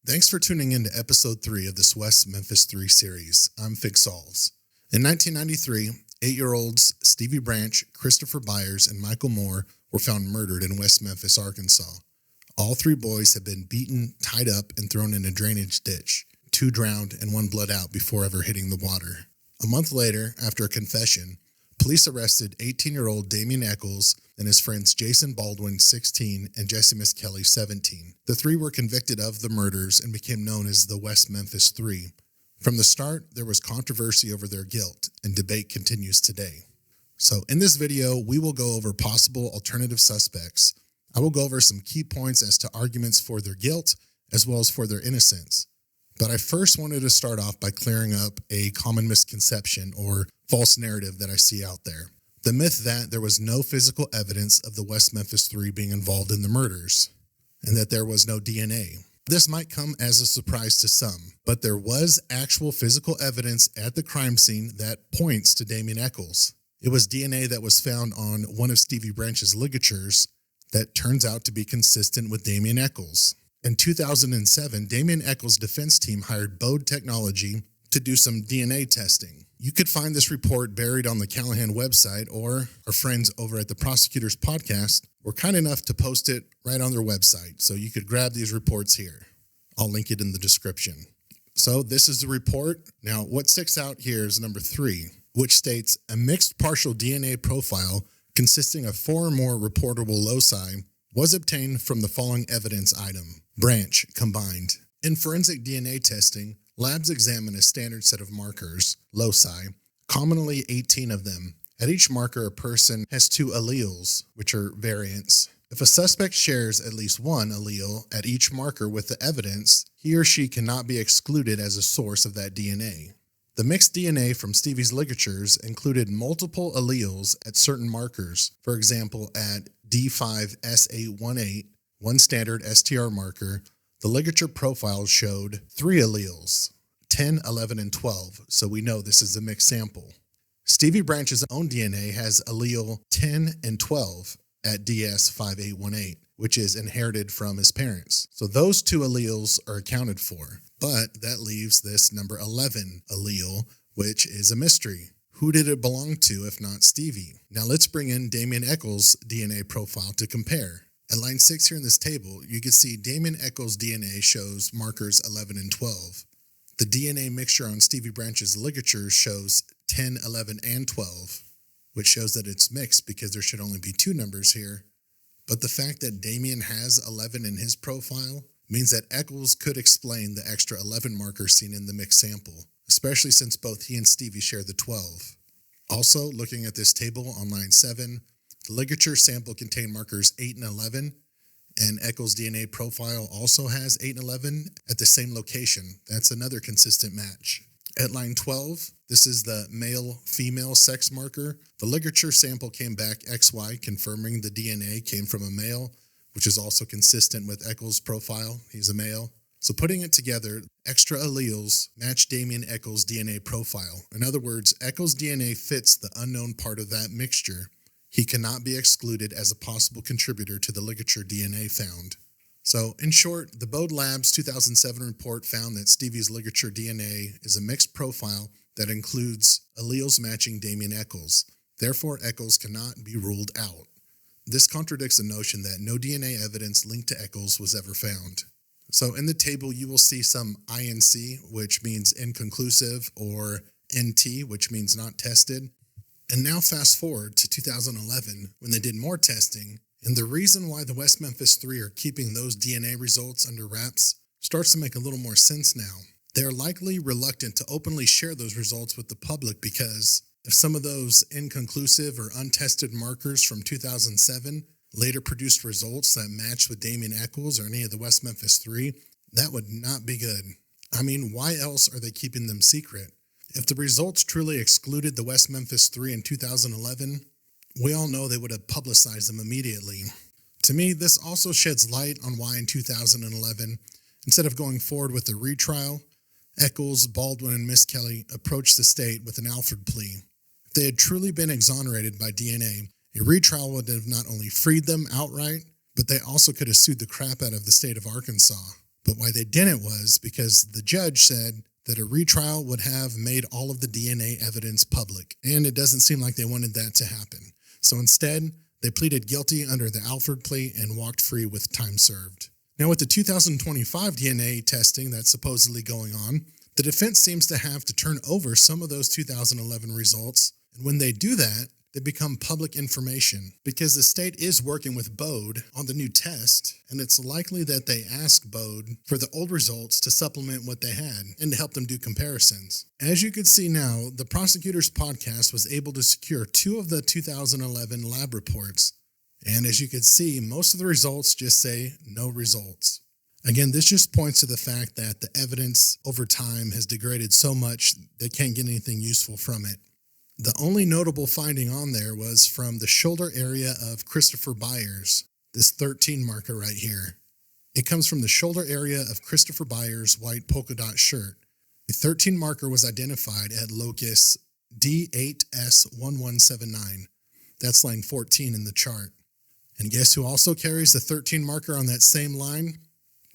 Thanks for tuning in to episode 3 of this West Memphis Three series. I'm Fig.Solves. In 1993, 8-year-olds Stevie Branch, Christopher Byers, and Michael Moore were found murdered in West Memphis, Arkansas. All 3 boys had been beaten, tied up, and thrown in a drainage ditch. 2 drowned and 1 bled out before ever hitting the water. A month later, after a confession, police arrested 18-year-old Damien Echols and his friends Jason Baldwin, 16, and Jessie Misskelley, 17. The 3 were convicted of the murders and became known as the West Memphis Three. From the start, there was controversy over their guilt, and debate continues today. So in this video, we will go over possible alternative suspects. I will go over some key points as to arguments for their guilt, as well as for their innocence. But I first wanted to start off by clearing up a common misconception or false narrative that I see out there. The myth that there was no physical evidence of the West Memphis Three being involved in the murders, and that there was no DNA. This might come as a surprise to some, but there was actual physical evidence at the crime scene that points to Damien Echols. It was DNA that was found on one of Stevie Branch's ligatures that turns out to be consistent with Damien Echols. In 2007, Damien Echols' defense team hired Bode Technology to do some DNA testing. You could find this report buried on the Callahan website, or our friends over at the Prosecutors Podcast were kind enough to post it right on their website, so you could grab these reports here. I'll link it in the description. So this is the report. Now, what sticks out here is number 3, which states a mixed partial DNA profile consisting of 4 or more reportable loci was obtained from the following evidence item: Branch combined. In forensic DNA testing, labs examine a standard set of markers, loci, commonly 18 of them. At each marker, a person has 2 alleles, which are variants. If a suspect shares at least 1 allele at each marker with the evidence, he or she cannot be excluded as a source of that DNA. The mixed DNA from Stevie's ligatures included multiple alleles at certain markers. For example, at D5S818, one standard STR marker, the ligature profile showed 3 alleles, 10, 11, and 12, so we know this is a mixed sample. Stevie Branch's own DNA has allele 10 and 12 at DS5818, which is inherited from his parents. So those 2 alleles are accounted for, but that leaves this number 11 allele, which is a mystery. Who did it belong to if not Stevie? Now let's bring in Damien Echols' DNA profile to compare. At line 6 here in this table, you can see Damien Echols' DNA shows markers 11 and 12. The DNA mixture on Stevie Branch's ligatures shows 10, 11, and 12, which shows that it's mixed because there should only be 2 numbers here. But the fact that Damien has 11 in his profile means that Echols could explain the extra 11 markers seen in the mixed sample, especially since both he and Stevie share the 12. Also, looking at this table on line 7, the ligature sample contained markers 8 and 11, and Echols' DNA profile also has 8 and 11 at the same location. That's another consistent match. At line 12, this is the male-female sex marker. The ligature sample came back XY, confirming the DNA came from a male, which is also consistent with Echols' profile. He's a male. So putting it together, extra alleles match Damien Echols' DNA profile. In other words, Echols' DNA fits the unknown part of that mixture. He cannot be excluded as a possible contributor to the ligature DNA found. So, in short, the Bode Labs 2007 report found that Stevie's ligature DNA is a mixed profile that includes alleles matching Damien Echols. Therefore, Echols cannot be ruled out. This contradicts the notion that no DNA evidence linked to Echols was ever found. So, in the table, you will see some INC, which means inconclusive, or NT, which means not tested. And now fast forward to 2011 when they did more testing, and the reason why the West Memphis Three are keeping those DNA results under wraps starts to make a little more sense now. They're likely reluctant to openly share those results with the public because if some of those inconclusive or untested markers from 2007 later produced results that matched with Damien Echols or any of the West Memphis Three, that would not be good. I mean, why else are they keeping them secret? If the results truly excluded the West Memphis Three in 2011, we all know they would have publicized them immediately. To me, this also sheds light on why in 2011, instead of going forward with a retrial, Echols, Baldwin, and Misskelley approached the state with an Alford plea. If they had truly been exonerated by DNA, a retrial would have not only freed them outright, but they also could have sued the crap out of the state of Arkansas. But why they didn't was because the judge said that a retrial would have made all of the DNA evidence public, and it doesn't seem like they wanted that to happen. So instead, they pleaded guilty under the Alford plea and walked free with time served. Now, with the 2025 DNA testing that's supposedly going on, the defense seems to have to turn over some of those 2011 results, and when they do that, they become public information because the state is working with Bode on the new test, and it's likely that they ask Bode for the old results to supplement what they had and to help them do comparisons. As you can see now, the prosecutor's podcast was able to secure 2 of the 2011 lab reports, and as you can see, most of the results just say no results. Again, this just points to the fact that the evidence over time has degraded so much they can't get anything useful from it. The only notable finding on there was from the shoulder area of Christopher Byers, this 13 marker right here. It comes from the shoulder area of Christopher Byers' white polka dot shirt. The 13 marker was identified at locus D8S1179. That's line 14 in the chart. And guess who also carries the 13 marker on that same line?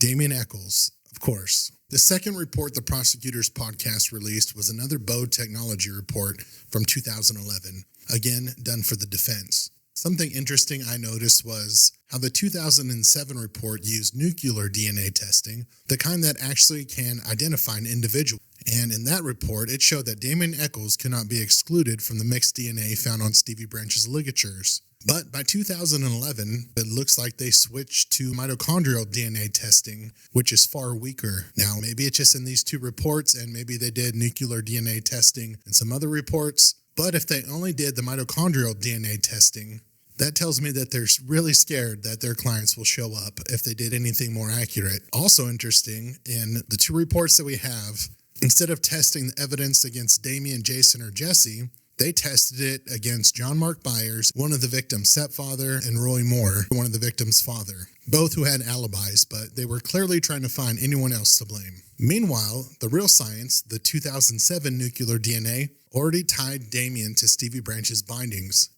Damien Echols, of course. The second report the prosecutor's podcast released was another Bode technology report from 2011, again done for the defense. Something interesting I noticed was how the 2007 report used nuclear DNA testing, the kind that actually can identify an individual. And in that report, it showed that Damien Echols cannot be excluded from the mixed DNA found on Stevie Branch's ligatures. But by 2011, it looks like they switched to mitochondrial DNA testing, which is far weaker. Now, maybe it's just in these 2 reports, and maybe they did nuclear DNA testing in some other reports. But if they only did the mitochondrial DNA testing, that tells me that they're really scared that their clients will show up if they did anything more accurate. Also interesting, in the 2 reports that we have, instead of testing the evidence against Damien, Jason, or Jessie, they tested it against John Mark Byers, one of the victim's stepfather, and Roy Moore, one of the victim's father, both who had alibis, but they were clearly trying to find anyone else to blame. Meanwhile, the real science, the 2007 nuclear DNA, already tied Damien to Stevie Branch's bindings.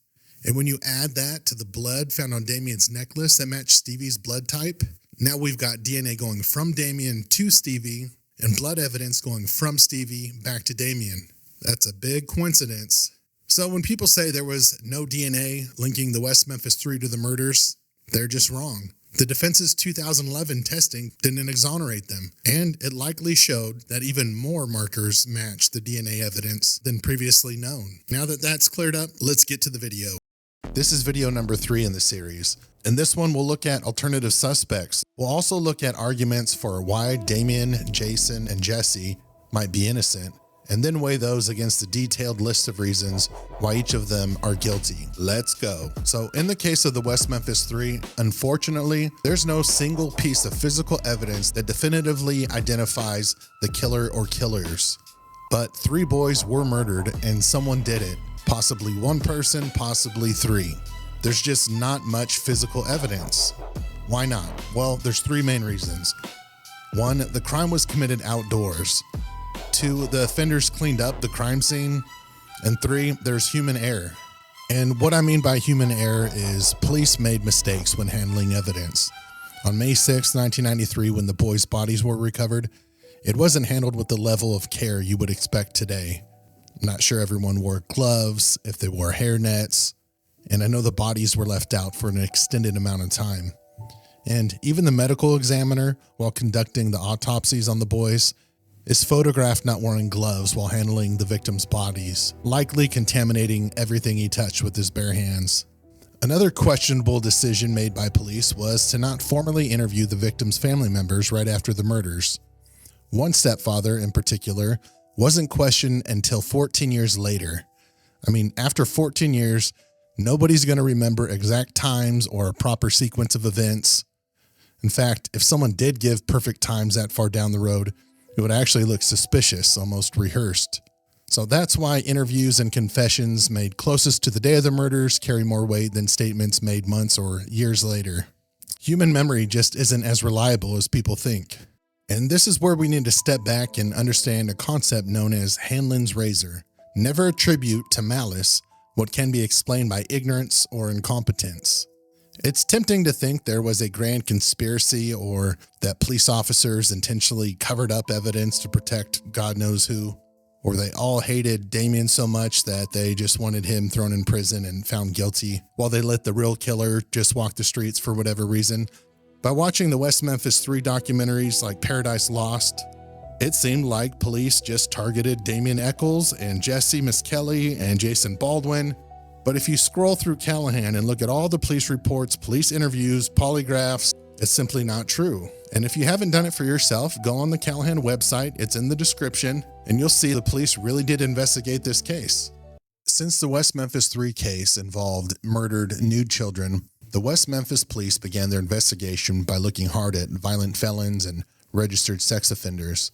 And when you add that to the blood found on Damien's necklace that matched Stevie's blood type, now we've got DNA going from Damien to Stevie and blood evidence going from Stevie back to Damien. That's a big coincidence. So when people say there was no DNA linking the West Memphis Three to the murders, they're just wrong. The defense's 2011 testing didn't exonerate them, and it likely showed that even more markers matched the DNA evidence than previously known. Now that that's cleared up, let's get to the video. This is video number 3 in the series. In this one, we'll look at alternative suspects. We'll also look at arguments for why Damien, Jason, and Jessie might be innocent, and then weigh those against the detailed list of reasons why each of them are guilty. Let's go. So in the case of the West Memphis Three, unfortunately, there's no single piece of physical evidence that definitively identifies the killer or killers. But 3 boys were murdered and someone did it. Possibly 1 person, possibly 3. There's just not much physical evidence. Why not? Well, there's 3 main reasons. 1, the crime was committed outdoors. 2, the offenders cleaned up the crime scene. And 3, there's human error. And what I mean by human error is police made mistakes when handling evidence. On May 6, 1993, when the boys' bodies were recovered, it wasn't handled with the level of care you would expect today. I'm not sure everyone wore gloves, if they wore hair nets, and I know the bodies were left out for an extended amount of time. And even the medical examiner, while conducting the autopsies on the boys, is photographed not wearing gloves while handling the victims' bodies, likely contaminating everything he touched with his bare hands. Another questionable decision made by police was to not formally interview the victims' family members right after the murders. One stepfather, in particular, wasn't questioned until 14 years later. I mean, after 14 years, nobody's going to remember exact times or a proper sequence of events. In fact, if someone did give perfect times that far down the road, it would actually look suspicious, almost rehearsed. So that's why interviews and confessions made closest to the day of the murders carry more weight than statements made months or years later. Human memory just isn't as reliable as people think. And this is where we need to step back and understand a concept known as Hanlon's razor. Never attribute to malice what can be explained by ignorance or incompetence. It's tempting to think there was a grand conspiracy or that police officers intentionally covered up evidence to protect God knows who, or they all hated Damien so much that they just wanted him thrown in prison and found guilty while they let the real killer just walk the streets for whatever reason. By watching the West Memphis Three documentaries like Paradise Lost, it seemed like police just targeted Damien Echols and Jessie Misskelley and Jason Baldwin. But if you scroll through Callahan and look at all the police reports, police interviews, polygraphs, it's simply not true. And if you haven't done it for yourself, go on the Callahan website, it's in the description, and you'll see the police really did investigate this case. Since the West Memphis Three case involved murdered nude children, the West Memphis police began their investigation by looking hard at violent felons and registered sex offenders.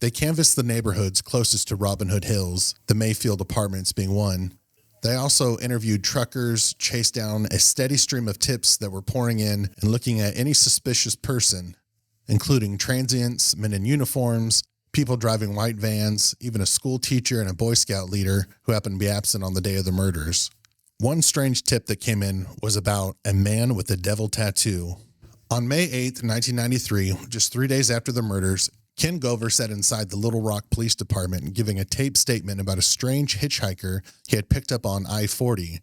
They canvassed the neighborhoods closest to Robin Hood Hills, the Mayfield Apartments being one. They also interviewed truckers, chased down a steady stream of tips that were pouring in, and looking at any suspicious person, including transients, men in uniforms, people driving white vans, even a school teacher and a Boy Scout leader who happened to be absent on the day of the murders. One strange tip that came in was about a man with a devil tattoo. On May 8th, 1993, just 3 days after the murders, Ken Gover sat inside the Little Rock Police Department giving a taped statement about a strange hitchhiker he had picked up on I-40.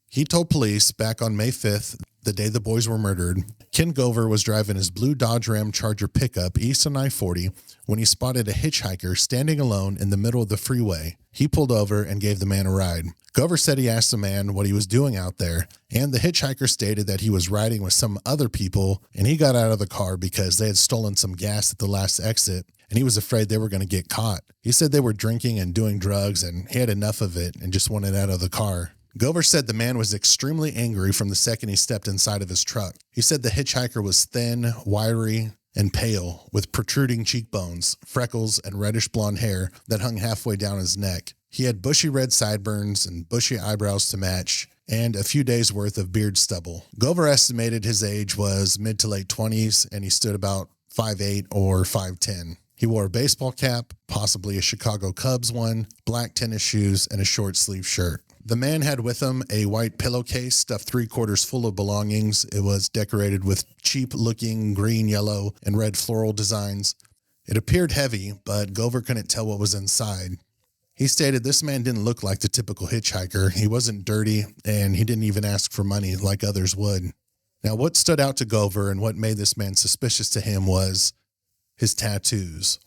He told police back on May 5th, the day the boys were murdered, Ken Gover was driving his blue Dodge Ram Charger pickup east on I-40 when he spotted a hitchhiker standing alone in the middle of the freeway. He pulled over and gave the man a ride. Gover said he asked the man what he was doing out there, and the hitchhiker stated that he was riding with some other people, and he got out of the car because they had stolen some gas at the last exit, and he was afraid they were going to get caught. He said they were drinking and doing drugs, and he had enough of it and just wanted out of the car. Gover said the man was extremely angry from the second he stepped inside of his truck. He said the hitchhiker was thin, wiry, and pale, with protruding cheekbones, freckles, and reddish blonde hair that hung halfway down his neck. He had bushy red sideburns and bushy eyebrows to match, and a few days' worth of beard stubble. Gover estimated his age was mid to late 20s, and he stood about 5'8" or 5'10". He wore a baseball cap, possibly a Chicago Cubs one, black tennis shoes, and a short-sleeved shirt. The man had with him a white pillowcase stuffed 3/4 full of belongings. It was decorated with cheap-looking green, yellow, and red floral designs. It appeared heavy, but Gover couldn't tell what was inside. He stated this man didn't look like the typical hitchhiker. He wasn't dirty, and he didn't even ask for money like others would. Now, what stood out to Gover and what made this man suspicious to him was his tattoos.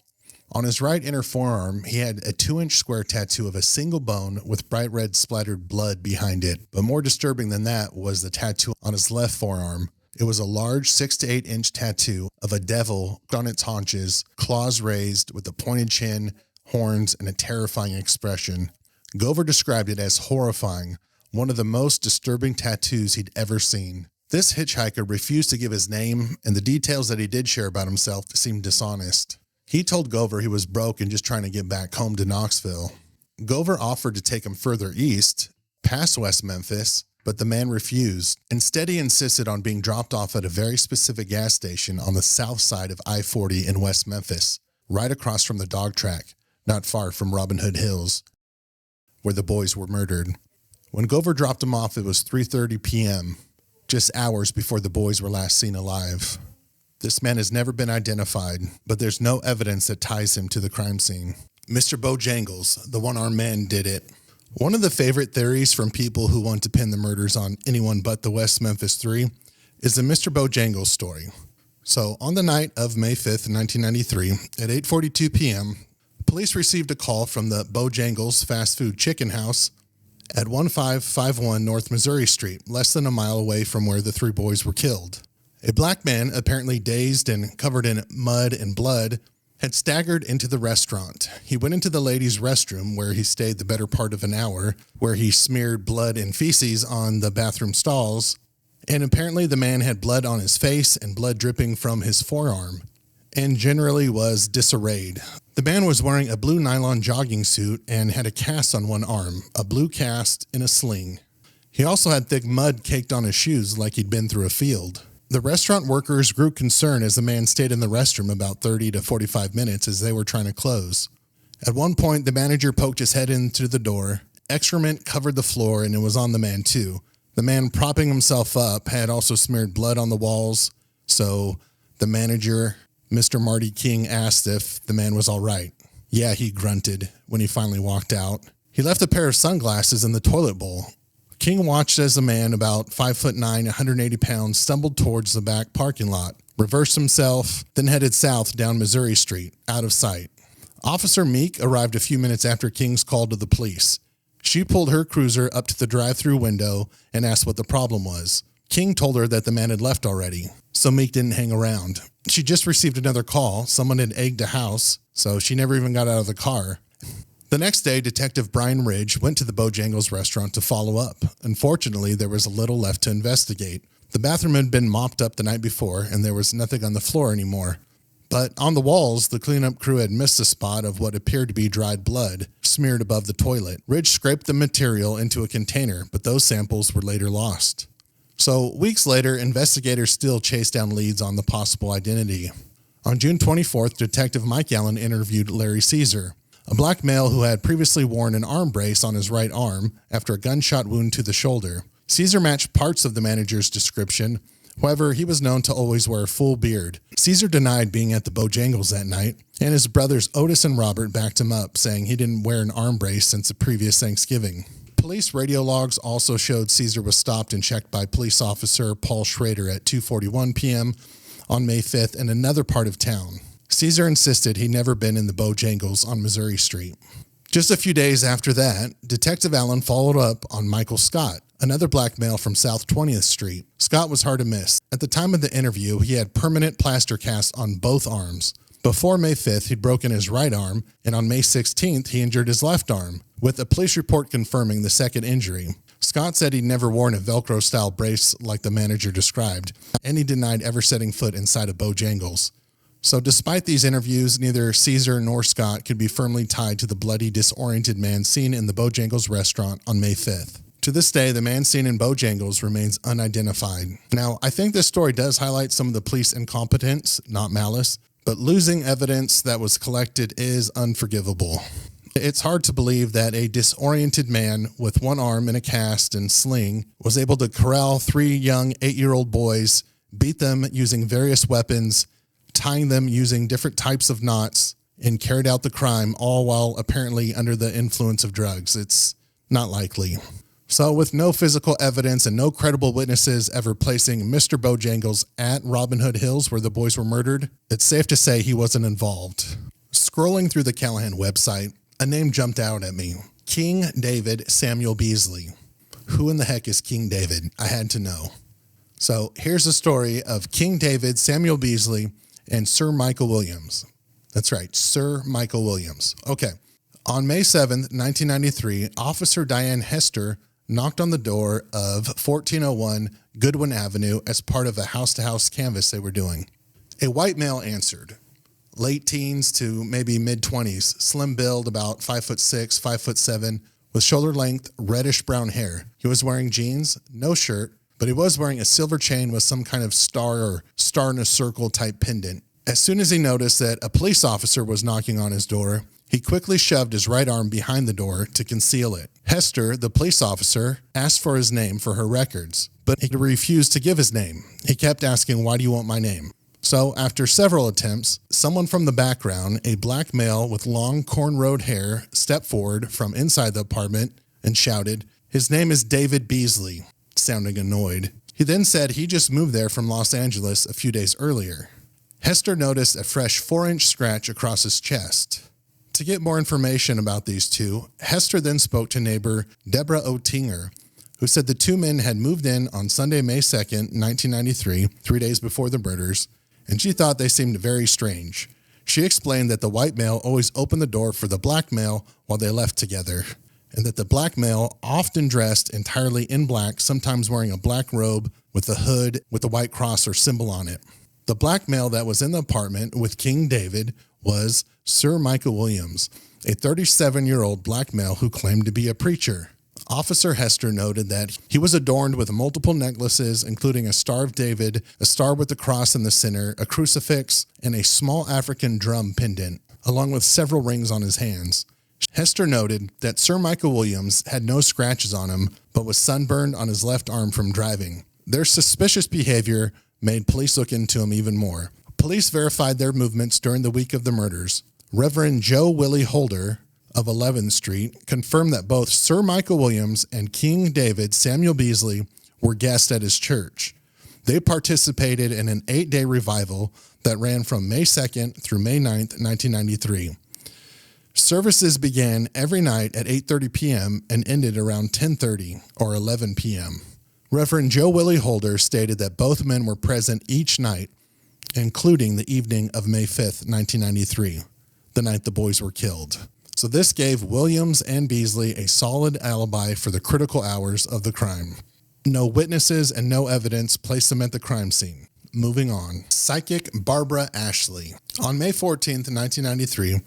On his right inner forearm, he had a 2-inch square tattoo of a single bone with bright red splattered blood behind it. But more disturbing than that was the tattoo on his left forearm. It was a large 6 to 8 inch tattoo of a devil on its haunches, claws raised with a pointed chin, horns, and a terrifying expression. Gover described it as horrifying, one of the most disturbing tattoos he'd ever seen. This hitchhiker refused to give his name, and the details that he did share about himself seemed dishonest. He told Gover he was broke and just trying to get back home to Knoxville. Gover offered to take him further east, past West Memphis, but the man refused. Instead, he insisted on being dropped off at a very specific gas station on the south side of I-40 in West Memphis, right across from the dog track, not far from Robin Hood Hills, where the boys were murdered. When Gover dropped him off, it was 3:30 p.m., just hours before the boys were last seen alive. This man has never been identified, but there's no evidence that ties him to the crime scene. Mr. Bojangles, the one-armed man, did it. One of the favorite theories from people who want to pin the murders on anyone but the West Memphis Three is the Mr. Bojangles story. So, on the night of May 5th, 1993, at 8:42 p.m., police received a call from the Bojangles fast food chicken house at 1551 North Missouri Street, less than a mile away from where the three boys were killed. A black man, apparently dazed and covered in mud and blood, had staggered into the restaurant. He went into the ladies' restroom, where he stayed the better part of an hour, where he smeared blood and feces on the bathroom stalls, and apparently the man had blood on his face and blood dripping from his forearm, and generally was disarrayed. The man was wearing a blue nylon jogging suit and had a cast on one arm, a blue cast in a sling. He also had thick mud caked on his shoes like he'd been through a field. The restaurant workers grew concerned as the man stayed in the restroom about 30 to 45 minutes as they were trying to close. At one point, the manager poked his head in through the door. Excrement covered the floor and it was on the man too, The man propping himself up had also smeared blood on the walls, so the manager, Mr. Marty King, asked if the man was all right. Yeah, he grunted when he finally walked out. He left a pair of sunglasses in the toilet bowl. King watched as the man, about 5'9", 180 pounds, stumbled towards the back parking lot, reversed himself, then headed south down Missouri Street, out of sight. Officer Meek arrived a few minutes after King's call to the police. She pulled her cruiser up to the drive-through window and asked what the problem was. King told her that the man had left already, so Meek didn't hang around. She just received another call. Someone had egged a house, so she never even got out of the car. The next day, Detective Brian Ridge went to the Bojangles restaurant to follow up. Unfortunately, there was little left to investigate. The bathroom had been mopped up the night before, and there was nothing on the floor anymore. But on the walls, the cleanup crew had missed a spot of what appeared to be dried blood smeared above the toilet. Ridge scraped the material into a container, but those samples were later lost. So, weeks later, investigators still chased down leads on the possible identity. On June 24th, Detective Mike Allen interviewed Larry Caesar, a black male who had previously worn an arm brace on his right arm after a gunshot wound to the shoulder. Caesar matched parts of the manager's description. However, he was known to always wear a full beard. Caesar denied being at the Bojangles that night, and his brothers Otis and Robert backed him up, saying he didn't wear an arm brace since the previous Thanksgiving. Police radio logs also showed Caesar was stopped and checked by police officer Paul Schrader at 2:41 p.m. on May 5th in another part of town. Caesar insisted he'd never been in the Bojangles on Missouri Street. Just a few days after that, Detective Allen followed up on Michael Scott, another black male from South 20th Street. Scott was hard to miss. At the time of the interview, he had permanent plaster casts on both arms. Before May 5th, he'd broken his right arm, and on May 16th, he injured his left arm, with a police report confirming the second injury. Scott said he'd never worn a Velcro-style brace like the manager described, and he denied ever setting foot inside a Bojangles. So despite these interviews, neither Caesar nor Scott could be firmly tied to the bloody, disoriented man seen in the Bojangles restaurant on May 5th. To this day, the man seen in Bojangles remains unidentified. Now, I think this story does highlight some of the police incompetence, not malice, but losing evidence that was collected is unforgivable. It's hard to believe that a disoriented man with one arm in a cast and sling was able to corral 3 young 8-year-old boys, beat them using various weapons, tying them using different types of knots, and carried out the crime, all while apparently under the influence of drugs. It's not likely. So with no physical evidence and no credible witnesses ever placing Mr. Bojangles at Robin Hood Hills where the boys were murdered, it's safe to say he wasn't involved. Scrolling through the Callahan website, a name jumped out at me. King David Samuel Beasley. Who in the heck is King David? I had to know. So here's the story of King David Samuel Beasley and Sir Michael Williams. That's right, Sir Michael Williams. Okay. On May 7th, 1993, Officer Diane Hester knocked on the door of 1401 Goodwin Avenue as part of a house-to-house canvass they were doing. A white male answered. Late teens to maybe mid-20s, slim build, about 5'6", 5'7", with shoulder-length, reddish-brown hair. He was wearing jeans, no shirt, but he was wearing a silver chain with some kind of star or star in a circle type pendant. As soon as he noticed that a police officer was knocking on his door, he quickly shoved his right arm behind the door to conceal it. Hester, the police officer, asked for his name for her records, but he refused to give his name. He kept asking, "Why do you want my name?" So after several attempts, someone from the background, a black male with long cornrowed hair, stepped forward from inside the apartment and shouted, "His name is David Beasley," sounding annoyed. He then said he just moved there from Los Angeles a few days earlier. Hester noticed a fresh 4-inch scratch across his chest. To get more information about these two, Hester then spoke to neighbor Deborah Oettinger, who said the two men had moved in on Sunday, May 2nd, 1993, 3 days before the murders, and she thought they seemed very strange. She explained that the white male always opened the door for the black male while they left together, and that the black male often dressed entirely in black, sometimes wearing a black robe with a hood with a white cross or symbol on it. The black male that was in the apartment with King David was Sir Michael Williams, a 37-year-old black male who claimed to be a preacher. Officer Hester noted that he was adorned with multiple necklaces, including a Star of David, a star with the cross in the center, a crucifix, and a small African drum pendant, along with several rings on his hands. Hester noted that Sir Michael Williams had no scratches on him, but was sunburned on his left arm from driving. Their suspicious behavior made police look into him even more. Police verified their movements during the week of the murders. Reverend Joe Willie Holder of 11th Street confirmed that both Sir Michael Williams and King David Samuel Beasley were guests at his church. They participated in an 8-day revival that ran from May 2nd through May 9th, 1993. Services began every night at 8:30 p.m. and ended around 10:30 or 11 p.m. Reverend Joe Willie Holder stated that both men were present each night, including the evening of May 5th, 1993, the night the boys were killed. So this gave Williams and Beasley a solid alibi for the critical hours of the crime. No witnesses and no evidence placed them at the crime scene. Moving on. Psychic Barbara Ashley. On May 14th, 1993,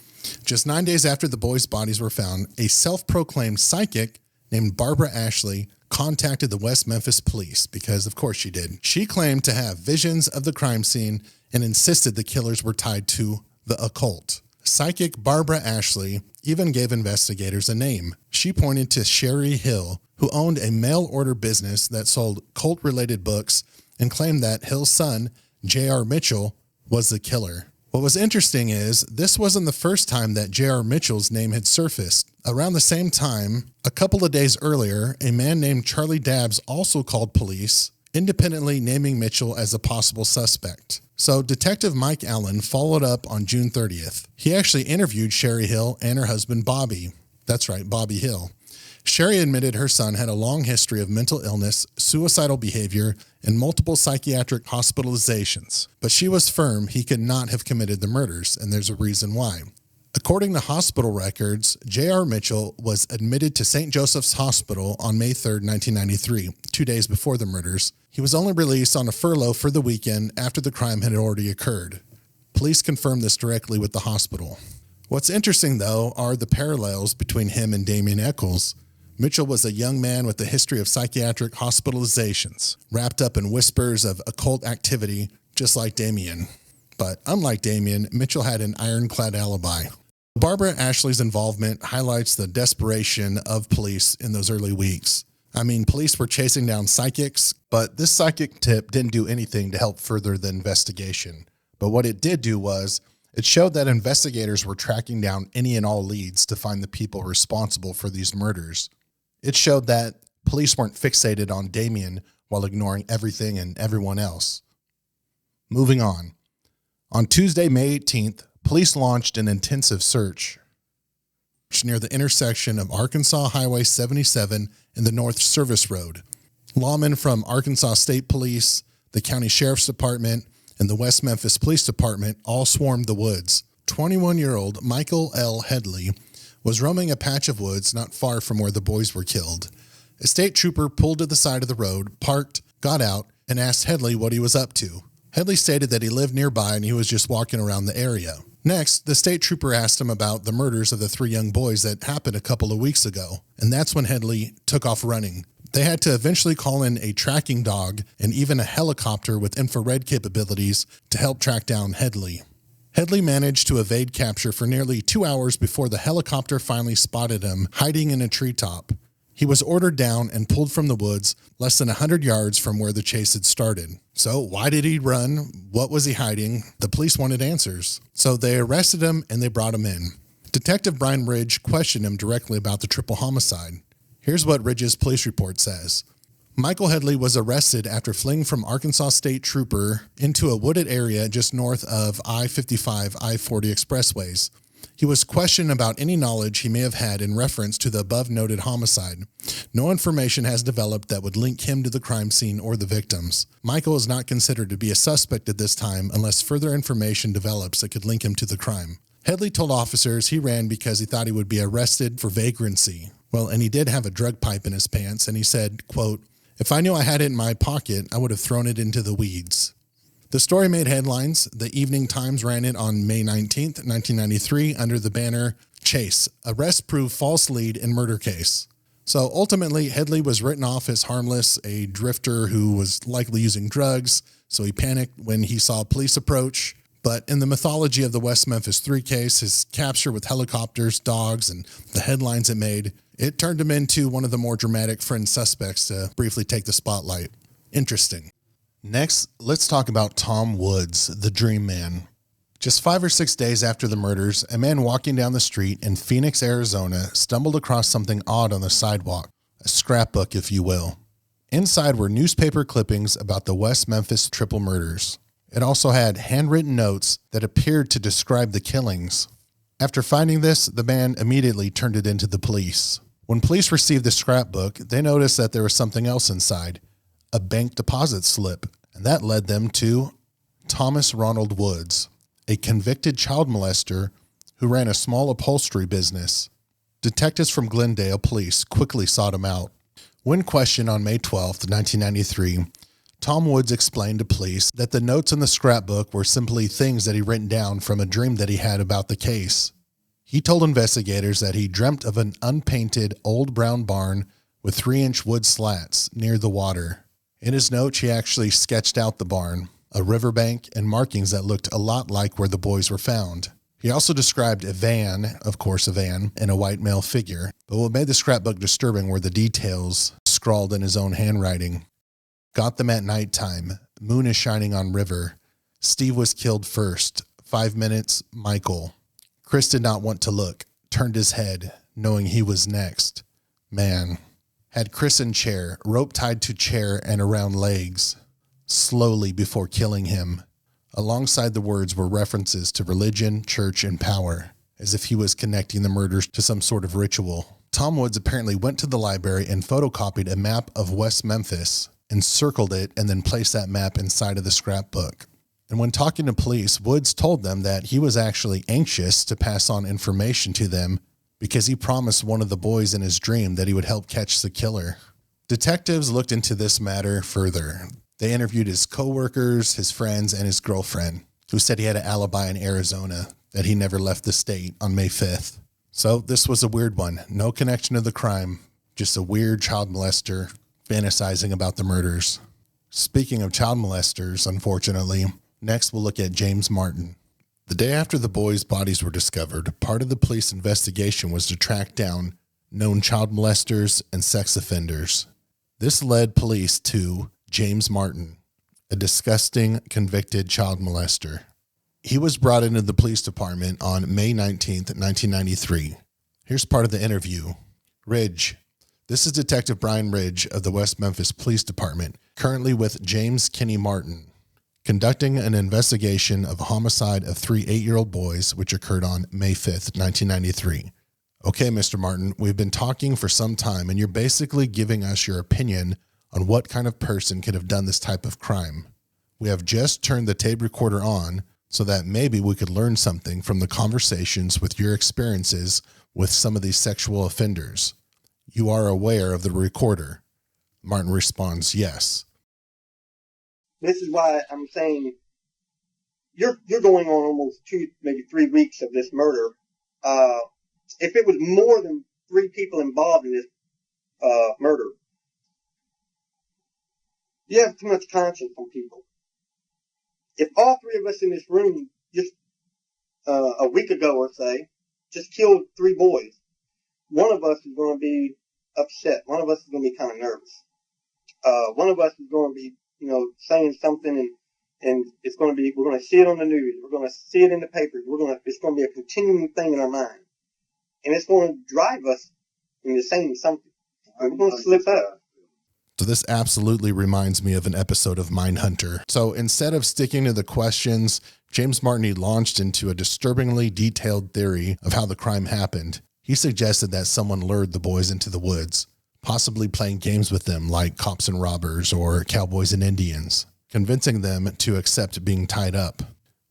just 9 days after the boys' bodies were found, a self-proclaimed psychic named Barbara Ashley contacted the West Memphis police because, of course, she did. She claimed to have visions of the crime scene and insisted the killers were tied to the occult. Psychic Barbara Ashley even gave investigators a name. She pointed to Sherry Hill, who owned a mail-order business that sold cult-related books, and claimed that Hill's son, J.R. Mitchell, was the killer. What was interesting is this wasn't the first time that J.R. Mitchell's name had surfaced. Around the same time, a couple of days earlier, a man named Charlie Dabbs also called police, independently naming Mitchell as a possible suspect. So Detective Mike Allen followed up on June 30th. He actually interviewed Sherry Hill and her husband Bobby. That's right, Bobby Hill. Sherry admitted her son had a long history of mental illness, suicidal behavior, and multiple psychiatric hospitalizations, but she was firm he could not have committed the murders, and there's a reason why. According to hospital records, J.R. Mitchell was admitted to St. Joseph's Hospital on May 3, 1993, 2 days before the murders. He was only released on a furlough for the weekend after the crime had already occurred. Police confirmed this directly with the hospital. What's interesting, though, are the parallels between him and Damien Echols. Mitchell was a young man with a history of psychiatric hospitalizations, wrapped up in whispers of occult activity, just like Damien. But unlike Damien, Mitchell had an ironclad alibi. Barbara Ashley's involvement highlights the desperation of police in those early weeks. I mean, police were chasing down psychics, but this psychic tip didn't do anything to help further the investigation. But what it did do was, it showed that investigators were tracking down any and all leads to find the people responsible for these murders. It showed that police weren't fixated on Damien while ignoring everything and everyone else. Moving on. On Tuesday, May 18th, police launched an intensive search near the intersection of Arkansas Highway 77 and the North Service Road. Lawmen from Arkansas State Police, the County Sheriff's Department, and the West Memphis Police Department all swarmed the woods. 21-year-old Michael L. Headley was roaming a patch of woods not far from where the boys were killed. A state trooper pulled to the side of the road, parked, got out, and asked Headley what he was up to. Headley stated that he lived nearby and he was just walking around the area. Next, the state trooper asked him about the murders of the 3 young boys that happened a couple of weeks ago, and that's when Headley took off running. They had to eventually call in a tracking dog and even a helicopter with infrared capabilities to help track down Headley. Headley managed to evade capture for nearly 2 hours before the helicopter finally spotted him hiding in a treetop. He was ordered down and pulled from the woods less than 100 yards from where the chase had started. So why did he run? What was he hiding? The police wanted answers. So they arrested him and they brought him in. Detective Brian Ridge questioned him directly about the triple homicide. Here's what Ridge's police report says. Michael Headley was arrested after fleeing from Arkansas State Trooper into a wooded area just north of I-55, I-40 expressways. He was questioned about any knowledge he may have had in reference to the above-noted homicide. No information has developed that would link him to the crime scene or the victims. Michael is not considered to be a suspect at this time unless further information develops that could link him to the crime. Headley told officers he ran because he thought he would be arrested for vagrancy. Well, and he did have a drug pipe in his pants, and he said, quote, "If I knew I had it in my pocket, I would have thrown it into the weeds." The story made headlines. The Evening Times ran it on May 19th, 1993, under the banner, "Chase, Arrest Prove False Lead in Murder Case." So ultimately, Headley was written off as harmless, a drifter who was likely using drugs, so he panicked when he saw police approach. But in the mythology of the West Memphis Three case, his capture with helicopters, dogs, and the headlines it made, it turned him into one of the more dramatic fringe suspects to briefly take the spotlight. Interesting. Next, let's talk about Tom Woods, the Dream Man. Just 5 or 6 days after the murders, a man walking down the street in Phoenix, Arizona, stumbled across something odd on the sidewalk, a scrapbook, if you will. Inside were newspaper clippings about the West Memphis triple murders. It also had handwritten notes that appeared to describe the killings. After finding this, the man immediately turned it into the police. When police received the scrapbook, they noticed that there was something else inside, a bank deposit slip, and that led them to Thomas Ronald Woods, a convicted child molester who ran a small upholstery business. Detectives from Glendale Police quickly sought him out. When questioned on May 12, 1993, Tom Woods explained to police that the notes in the scrapbook were simply things that he'd written down from a dream that he had about the case. He told investigators that he dreamt of an unpainted old brown barn with 3-inch wood slats near the water. In his notes, he actually sketched out the barn, a riverbank, and markings that looked a lot like where the boys were found. He also described a van, of course a van, and a white male figure. But what made the scrapbook disturbing were the details scrawled in his own handwriting. Got them at nighttime. Moon is shining on river. Steve was killed first. 5 minutes, Michael. Chris did not want to look. Turned his head, knowing he was next. Man. Had Chris in chair, rope tied to chair and around legs. Slowly before killing him. Alongside the words were references to religion, church, and power, as if he was connecting the murders to some sort of ritual. Tom Woods apparently went to the library and photocopied a map of West Memphis, encircled it, and then placed that map inside of the scrapbook. And when talking to police, Woods told them that he was actually anxious to pass on information to them because he promised one of the boys in his dream that he would help catch the killer. Detectives looked into this matter further. They interviewed his co-workers, his friends, and his girlfriend, who said he had an alibi in Arizona, that he never left the state on May 5th. So this was a weird one. No connection to the crime, just a weird child molester fantasizing about the murders. Speaking of child molesters, unfortunately, next we'll look at James Martin. The day after the boys' bodies were discovered, part of the police investigation was to track down known child molesters and sex offenders. This led police to James Martin, a disgusting convicted child molester. He was brought into the police department on May 19th, 1993. Here's part of the interview. Ridge. This is Detective Brian Ridge of the West Memphis Police Department, currently with James Kenny Martin, conducting an investigation of a homicide of 3 8-year-old boys, which occurred on May 5th, 1993. Okay, Mr. Martin, we've been talking for some time, and you're basically giving us your opinion on what kind of person could have done this type of crime. We have just turned the tape recorder on so that maybe we could learn something from the conversations with your experiences with some of these sexual offenders. You are aware of the recorder? Martin responds, yes. This is why I'm saying you're going on almost 2, maybe 3 weeks of this murder. If it was more than 3 people involved in this murder, you have too much conscience on people. If all 3 of us in this room just a week ago or say just killed 3 boys, one of us is going to be upset. One of us is going to be kind of nervous. One of us is going to be, saying something, and it's going to be, we're going to see it on the news. We're going to see it in the papers. It's going to be a continuing thing in our mind, and it's going to drive us into saying something. We're going to slip up. So this absolutely reminds me of an episode of Mindhunter. So instead of sticking to the questions, James Martin launched into a disturbingly detailed theory of how the crime happened. He suggested that someone lured the boys into the woods, possibly playing games with them like cops and robbers or cowboys and Indians, convincing them to accept being tied up.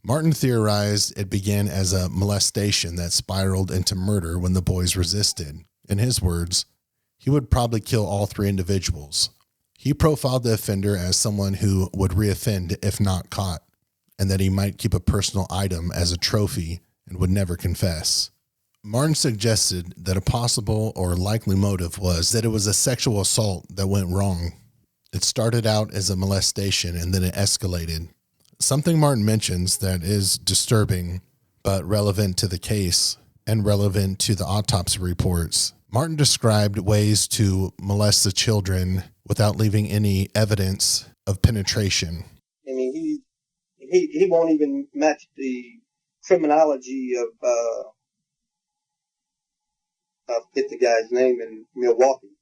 Martin theorized it began as a molestation that spiraled into murder when the boys resisted. In his words, he would probably kill all 3 individuals. He profiled the offender as someone who would reoffend if not caught, and that he might keep a personal item as a trophy and would never confess. Martin suggested that a possible or likely motive was that it was a sexual assault that went wrong. It started out as a molestation and then it escalated. Something Martin mentions that is disturbing, but relevant to the case and relevant to the autopsy reports. Martin described ways to molest the children without leaving any evidence of penetration. I mean, he won't even match the criminology of I forget the guy's name in Milwaukee,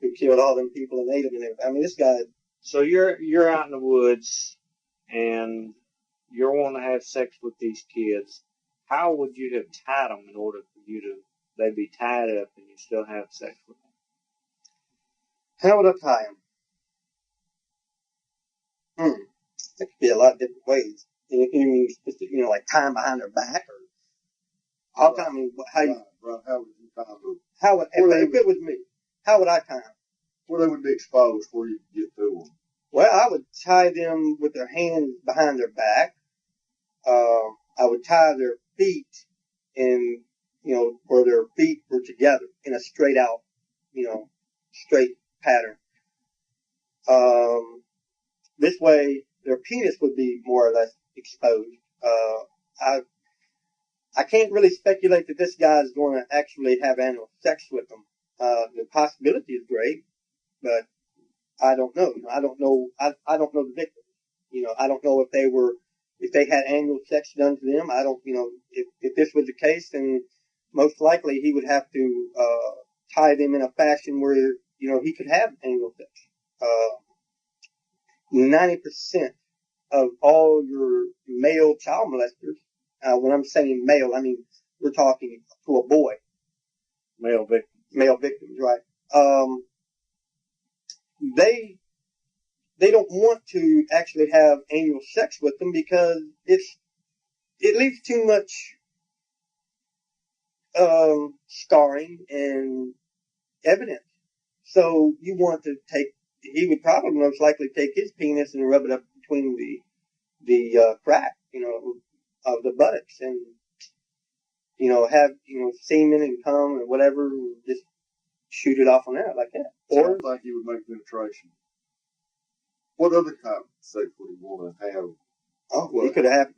who killed all them people and ate them and everything. I mean, this guy. So you're out in the woods and you're wanting to have sex with these kids. How would you have tied them in order for you to, they'd be tied up and you still have sex with them? How would I tie them? There could be a lot of different ways. You mean, like tie them behind their back, or how would you tie them? If it was me, how would I tie them? Where they would be exposed where you could get to them. Well, I would tie them with their hands behind their back. I would tie their feet in, where their feet were together in a straight out, straight pattern. This way, their penis would be more or less exposed. I can't really speculate that this guy is going to actually have anal sex with them. The possibility is great, but I don't know. I don't know the victim. I don't know if they had anal sex done to them. I don't, if this was the case, then most likely he would have to tie them in a fashion where, he could have anal sex. 90% of all your male child molesters, when I'm saying male, I mean, we're talking to a boy. Male victims, right. They don't want to actually have anal sex with them because it leaves too much scarring and evidence. So you want to he would probably most likely take his penis and rub it up between the crack, of the buttocks and, have, semen and cum and whatever, and just shoot it off on that like that. Or like he would make penetration. What other kind of sex would he want to have? Oh, well, he could have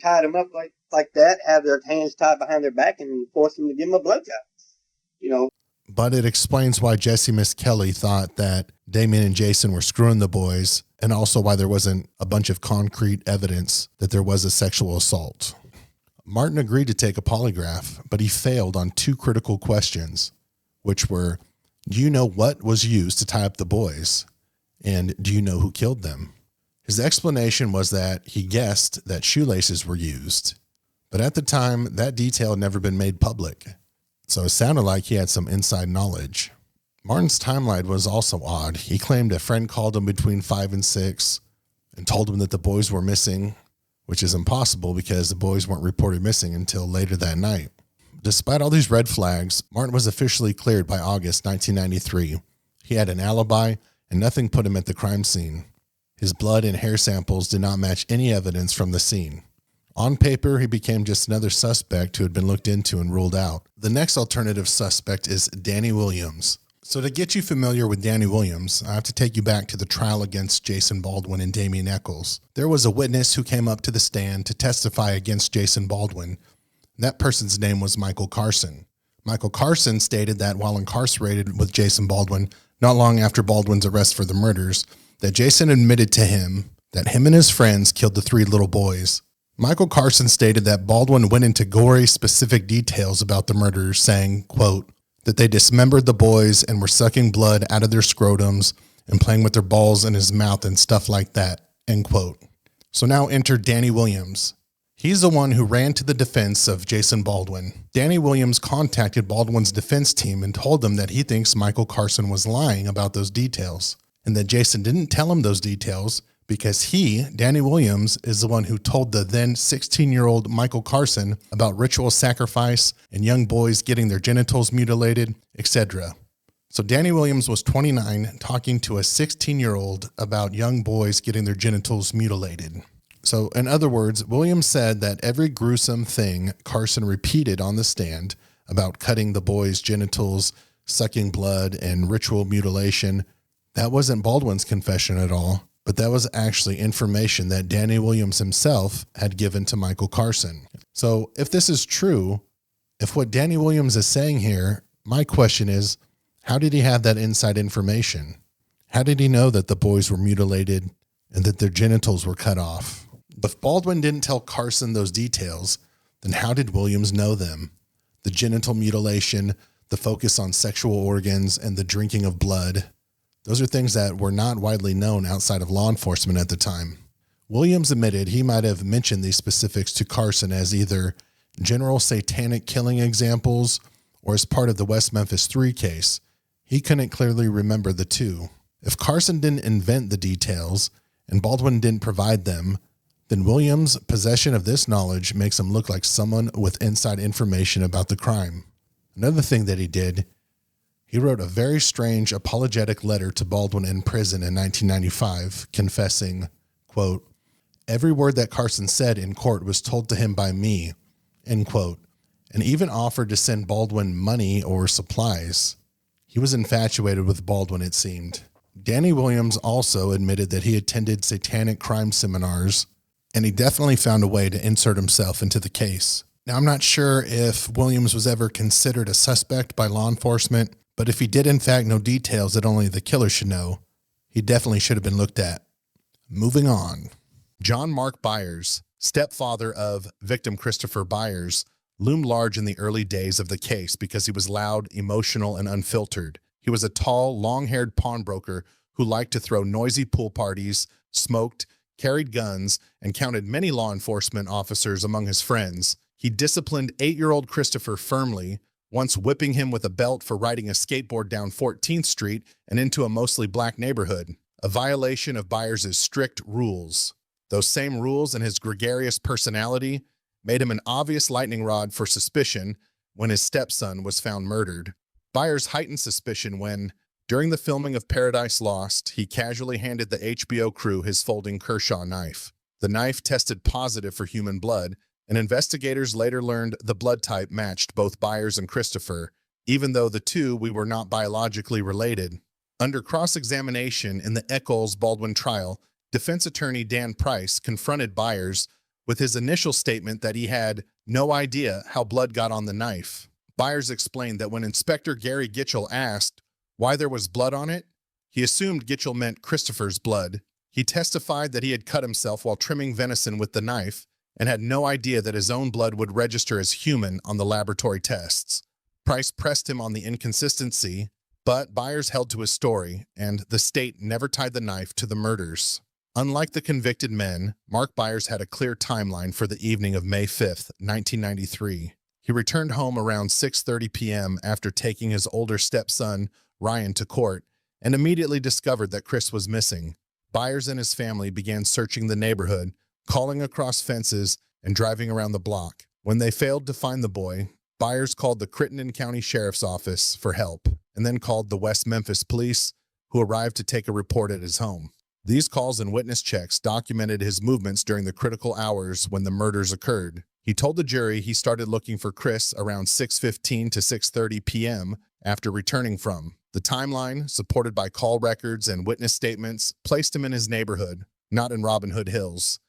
tied them up like that, have their hands tied behind their back and force them to give him a blowjob, But it explains why Jessie Misskelley thought that Damien and Jason were screwing the boys, and also why there wasn't a bunch of concrete evidence that there was a sexual assault. Martin agreed to take a polygraph, but he failed on two critical questions, which were, do you know what was used to tie up the boys? And do you know who killed them? His explanation was that he guessed that shoelaces were used, but at the time, that detail had never been made public. So it sounded like he had some inside knowledge. Martin's timeline was also odd. He claimed a friend called him between 5 and 6 and told him that the boys were missing, which is impossible because the boys weren't reported missing until later that night. Despite all these red flags, Martin was officially cleared by August 1993. He had an alibi and nothing put him at the crime scene. His blood and hair samples did not match any evidence from the scene. On paper, he became just another suspect who had been looked into and ruled out. The next alternative suspect is Danny Williams. So to get you familiar with Danny Williams, I have to take you back to the trial against Jason Baldwin and Damien Echols. There was a witness who came up to the stand to testify against Jason Baldwin. That person's name was Michael Carson. Michael Carson stated that while incarcerated with Jason Baldwin, not long after Baldwin's arrest for the murders, that Jason admitted to him that him and his friends killed the 3 little boys. Michael Carson stated that Baldwin went into gory, specific details about the murders, saying, quote, that they dismembered the boys and were sucking blood out of their scrotums and playing with their balls in his mouth and stuff like that, end quote. So now enter Danny Williams. He's the one who ran to the defense of Jason Baldwin. Danny Williams contacted Baldwin's defense team and told them that he thinks Michael Carson was lying about those details, and that Jason didn't tell him those details because he, Danny Williams, is the one who told the then 16-year-old Michael Carson about ritual sacrifice and young boys getting their genitals mutilated, etc. So Danny Williams was 29 talking to a 16-year-old about young boys getting their genitals mutilated. So in other words, Williams said that every gruesome thing Carson repeated on the stand about cutting the boys' genitals, sucking blood, and ritual mutilation, that wasn't Baldwin's confession at all, but that was actually information that Danny Williams himself had given to Michael Carson. So if this is true, if what Danny Williams is saying here, my question is, how did he have that inside information? How did he know that the boys were mutilated and that their genitals were cut off? If Baldwin didn't tell Carson those details, then how did Williams know them? The genital mutilation, the focus on sexual organs, and the drinking of blood. Those are things that were not widely known outside of law enforcement at the time. Williams admitted he might have mentioned these specifics to Carson as either general satanic killing examples or as part of the West Memphis Three case. He couldn't clearly remember the two. If Carson didn't invent the details and Baldwin didn't provide them, then Williams' possession of this knowledge makes him look like someone with inside information about the crime. Another thing that he did, he wrote a very strange apologetic letter to Baldwin in prison in 1995, confessing, quote, "Every word that Carson said in court was told to him by me," end quote, and even offered to send Baldwin money or supplies. He was infatuated with Baldwin, it seemed. Danny Williams also admitted that he attended satanic crime seminars, and he definitely found a way to insert himself into the case. Now, I'm not sure if Williams was ever considered a suspect by law enforcement, but if he did in fact know details that only the killer should know, he definitely should have been looked at. Moving on. John Mark Byers, stepfather of victim Christopher Byers, loomed large in the early days of the case because he was loud, emotional, and unfiltered. He was a tall, long-haired pawnbroker who liked to throw noisy pool parties, smoked, carried guns, and counted many law enforcement officers among his friends. He disciplined 8-year-old Christopher firmly, once whipping him with a belt for riding a skateboard down 14th Street and into a mostly black neighborhood, a violation of Byers' strict rules. Those same rules and his gregarious personality made him an obvious lightning rod for suspicion when his stepson was found murdered. Byers heightened suspicion when, during the filming of Paradise Lost, he casually handed the HBO crew his folding Kershaw knife. The knife tested positive for human blood, and investigators later learned the blood type matched both Byers and Christopher, even though the two were not biologically related. Under cross-examination in the Echols-Baldwin trial, defense attorney Dan Price confronted Byers with his initial statement that he had no idea how blood got on the knife. Byers explained that when Inspector Gary Gitchell asked why there was blood on it, he assumed Gitchell meant Christopher's blood. He testified that he had cut himself while trimming venison with the knife and had no idea that his own blood would register as human on the laboratory tests. Price pressed him on the inconsistency, but Byers held to his story, and the state never tied the knife to the murders. Unlike the convicted men, Mark Byers had a clear timeline for the evening of May 5th, 1993. He returned home around 6:30 p.m. after taking his older stepson, Ryan, to court, and immediately discovered that Chris was missing. Byers and his family began searching the neighborhood, calling across fences and driving around the block. When they failed to find the boy, Byers called the Crittenden County Sheriff's Office for help, and then called the West Memphis Police, who arrived to take a report at his home. These calls and witness checks documented his movements during the critical hours when the murders occurred. He told the jury he started looking for Chris around 6:15 to 6:30 p.m. after returning from. The timeline, supported by call records and witness statements, placed him in his neighborhood, not in Robin Hood Hills.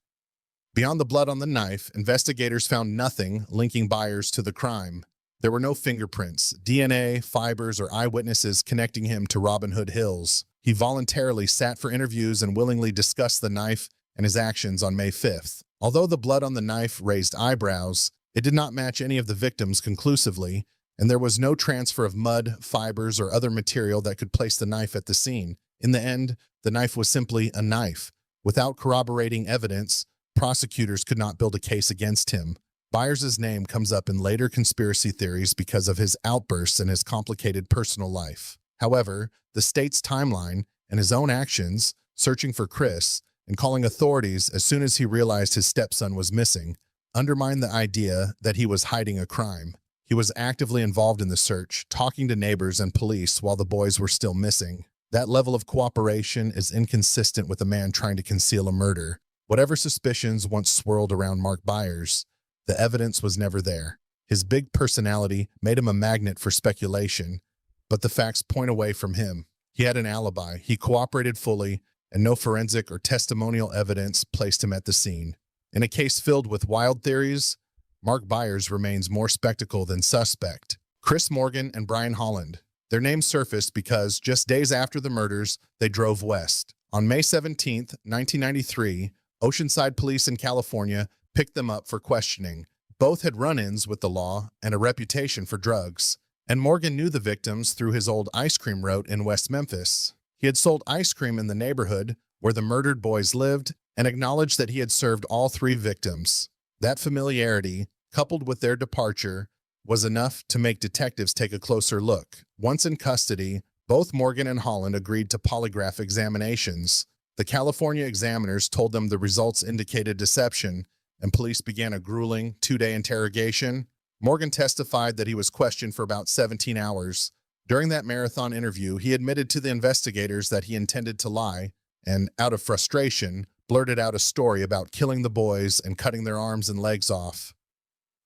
Beyond the blood on the knife, investigators found nothing linking Byers to the crime. There were no fingerprints, DNA, fibers, or eyewitnesses connecting him to Robin Hood Hills. He voluntarily sat for interviews and willingly discussed the knife and his actions on May 5th. Although the blood on the knife raised eyebrows, it did not match any of the victims conclusively, and there was no transfer of mud, fibers, or other material that could place the knife at the scene. In the end, the knife was simply a knife. Without corroborating evidence, prosecutors could not build a case against him. Byers' name comes up in later conspiracy theories because of his outbursts and his complicated personal life. However, the state's timeline and his own actions, searching for Chris and calling authorities as soon as he realized his stepson was missing, undermined the idea that he was hiding a crime. He was actively involved in the search, talking to neighbors and police while the boys were still missing. That level of cooperation is inconsistent with a man trying to conceal a murder. Whatever suspicions once swirled around Mark Byers, the evidence was never there. His big personality made him a magnet for speculation, but the facts point away from him. He had an alibi, he cooperated fully, and no forensic or testimonial evidence placed him at the scene. In a case filled with wild theories, Mark Byers remains more spectacle than suspect. Chris Morgan and Brian Holland. Their names surfaced because just days after the murders, they drove west. On May 17, 1993, Oceanside police in California picked them up for questioning. Both had run-ins with the law and a reputation for drugs, and Morgan knew the victims through his old ice cream route in West Memphis. He had sold ice cream in the neighborhood where the murdered boys lived and acknowledged that he had served all 3 victims. That familiarity, coupled with their departure, was enough to make detectives take a closer look. Once in custody, both Morgan and Holland agreed to polygraph examinations. The California examiners told them the results indicated deception, and police began a grueling 2-day interrogation. Morgan testified that he was questioned for about 17 hours. During that marathon interview, he admitted to the investigators that he intended to lie and, out of frustration, blurted out a story about killing the boys and cutting their arms and legs off.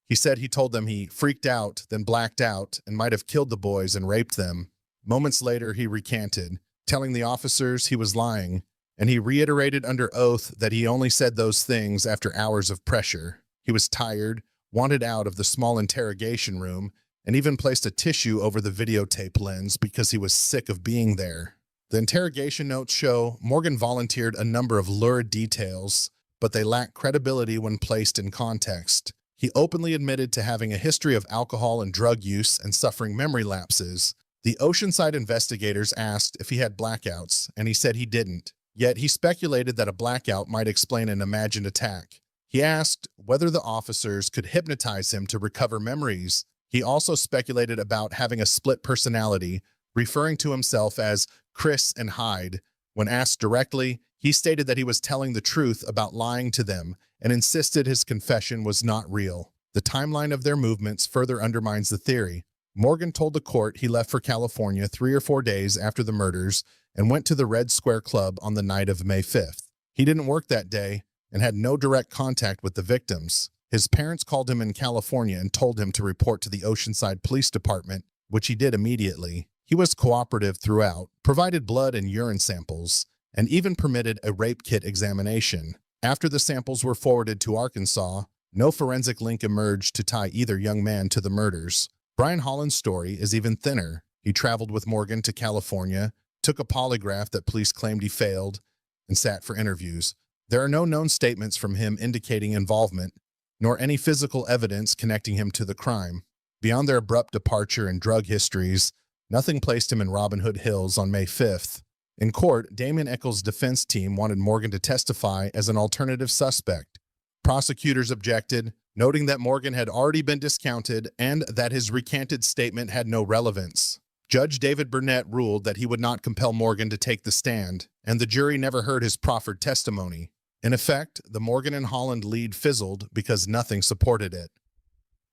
He said he told them he freaked out, then blacked out, and might have killed the boys and raped them. Moments later, he recanted, telling the officers he was lying, and he reiterated under oath that he only said those things after hours of pressure. He was tired, wanted out of the small interrogation room, and even placed a tissue over the videotape lens because he was sick of being there. The interrogation notes show Morgan volunteered a number of lurid details, but they lack credibility when placed in context. He openly admitted to having a history of alcohol and drug use and suffering memory lapses. The Oceanside investigators asked if he had blackouts, and he said he didn't. Yet he speculated that a blackout might explain an imagined attack. He asked whether the officers could hypnotize him to recover memories. He also speculated about having a split personality, referring to himself as Chris and Hyde. When asked directly, he stated that he was telling the truth about lying to them and insisted his confession was not real. The timeline of their movements further undermines the theory. Morgan told the court he left for California 3 or 4 days after the murders and went to the Red Square Club on the night of May 5th. He didn't work that day and had no direct contact with the victims. His parents called him in California and told him to report to the Oceanside Police Department, which he did immediately. He was cooperative throughout, provided blood and urine samples, and even permitted a rape kit examination. After the samples were forwarded to Arkansas, no forensic link emerged to tie either young man to the murders. Brian Holland's story is even thinner. He traveled with Morgan to California, took a polygraph that police claimed he failed, and sat for interviews. There are no known statements from him indicating involvement, nor any physical evidence connecting him to the crime. Beyond their abrupt departure and drug histories, nothing placed him in Robin Hood Hills on May 5th. In court, Damien Echols' defense team wanted Morgan to testify as an alternative suspect. Prosecutors objected, noting that Morgan had already been discounted and that his recanted statement had no relevance. Judge David Burnett ruled that he would not compel Morgan to take the stand, and the jury never heard his proffered testimony. In effect, the Morgan and Holland lead fizzled because nothing supported it.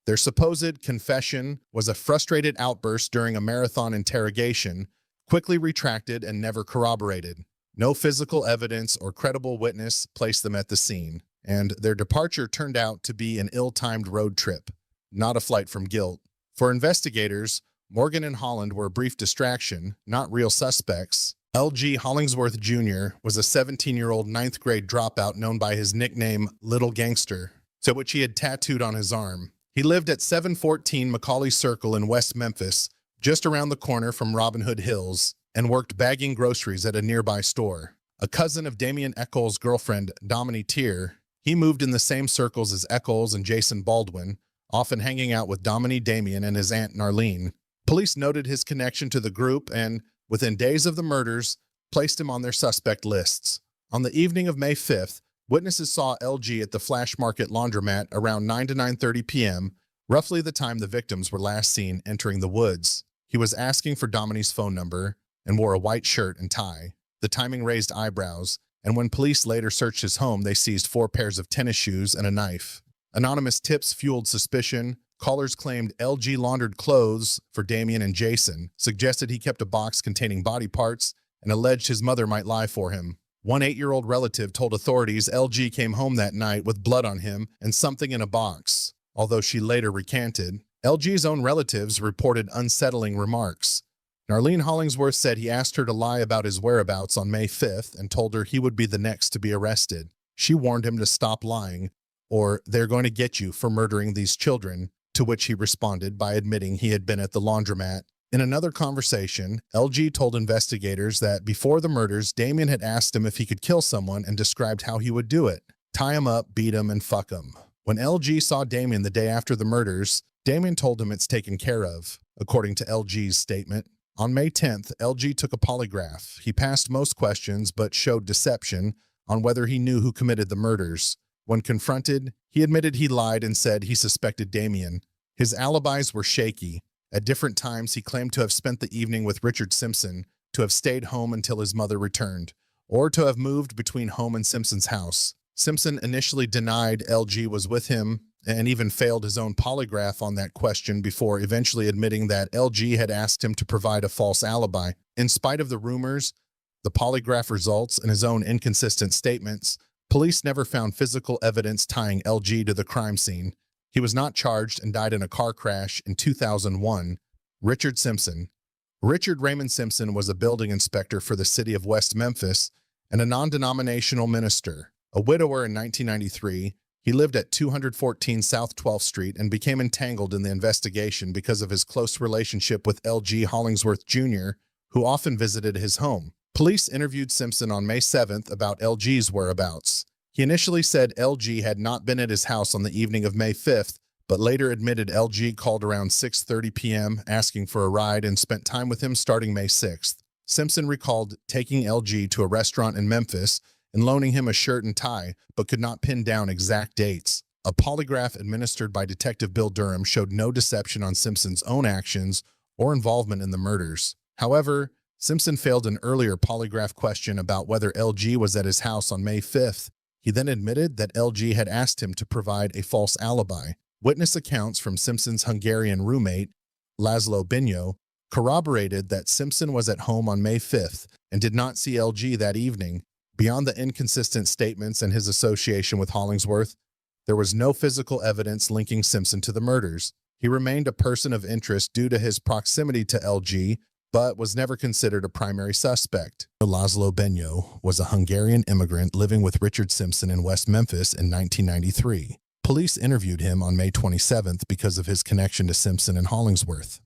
Their supposed confession was a frustrated outburst during a marathon interrogation, quickly retracted and never corroborated. No physical evidence or credible witness placed them at the scene, and their departure turned out to be an ill-timed road trip, not a flight from guilt. For investigators, Morgan and Holland were a brief distraction, not real suspects. L.G. Hollingsworth Jr. was a 17-year-old 9th grade dropout known by his nickname Little Gangster, to which he had tattooed on his arm. He lived at 714 Macaulay Circle in West Memphis, just around the corner from Robin Hood Hills, and worked bagging groceries at a nearby store. A cousin of Damien Echols' girlfriend, Dominique Tier, he moved in the same circles as Echols and Jason Baldwin, often hanging out with Dominique Damien and his aunt Narlene. Police noted his connection to the group and, within days of the murders, placed him on their suspect lists. On the evening of May 5th, witnesses saw LG at the Flash Market laundromat around 9 to 9:30 p.m., roughly the time the victims were last seen entering the woods. He was asking for Dominique's phone number and wore a white shirt and tie. The timing raised eyebrows, and when police later searched his home, they seized 4 pairs of tennis shoes and a knife. Anonymous tips fueled suspicion. Callers claimed LG laundered clothes for Damien and Jason, suggested he kept a box containing body parts, and alleged his mother might lie for him. One 8-year-old relative told authorities LG came home that night with blood on him and something in a box, although she later recanted. LG's own relatives reported unsettling remarks. Narlene Hollingsworth said he asked her to lie about his whereabouts on May 5th and told her he would be the next to be arrested. She warned him to stop lying, or they're going to get you for murdering these children, to which he responded by admitting he had been at the laundromat. In another conversation, LG told investigators that before the murders, Damien had asked him if he could kill someone and described how he would do it. Tie him up, beat him, and fuck him. When LG saw Damien the day after the murders, Damien told him it's taken care of, according to LG's statement. On May 10th, LG took a polygraph. He passed most questions but showed deception on whether he knew who committed the murders. When confronted, he admitted he lied and said he suspected Damien. His alibis were shaky. At different times, he claimed to have spent the evening with Richard Simpson, to have stayed home until his mother returned, or to have moved between home and Simpson's house. Simpson initially denied LG was with him and even failed his own polygraph on that question before eventually admitting that LG had asked him to provide a false alibi. In spite of the rumors, the polygraph results, and his own inconsistent statements, police never found physical evidence tying LG to the crime scene. He was not charged and died in a car crash in 2001. Richard Simpson. Richard Raymond Simpson was a building inspector for the city of West Memphis and a non-denominational minister. A widower in 1993, he lived at 214 South 12th Street and became entangled in the investigation because of his close relationship with L.G. Hollingsworth Jr., who often visited his home. Police interviewed Simpson on May 7th about L.G.'s whereabouts. He initially said L.G. had not been at his house on the evening of May 5th, but later admitted L.G. called around 6:30 p.m. asking for a ride and spent time with him starting May 6th. Simpson recalled taking L.G. to a restaurant in Memphis and loaning him a shirt and tie, but could not pin down exact dates. A polygraph administered by Detective Bill Durham showed no deception on Simpson's own actions or involvement in the murders. However, Simpson failed an earlier polygraph question about whether LG was at his house on May 5th. He then admitted that LG had asked him to provide a false alibi. Witness accounts from Simpson's Hungarian roommate, Laszlo Binyo, corroborated that Simpson was at home on May 5th and did not see LG that evening. Beyond the inconsistent statements and his association with Hollingsworth, there was no physical evidence linking Simpson to the murders. He remained a person of interest due to his proximity to LG, but was never considered a primary suspect. Laszlo Binyo was a Hungarian immigrant living with Richard Simpson in West Memphis in 1993. Police interviewed him on May 27th because of his connection to Simpson and Hollingsworth.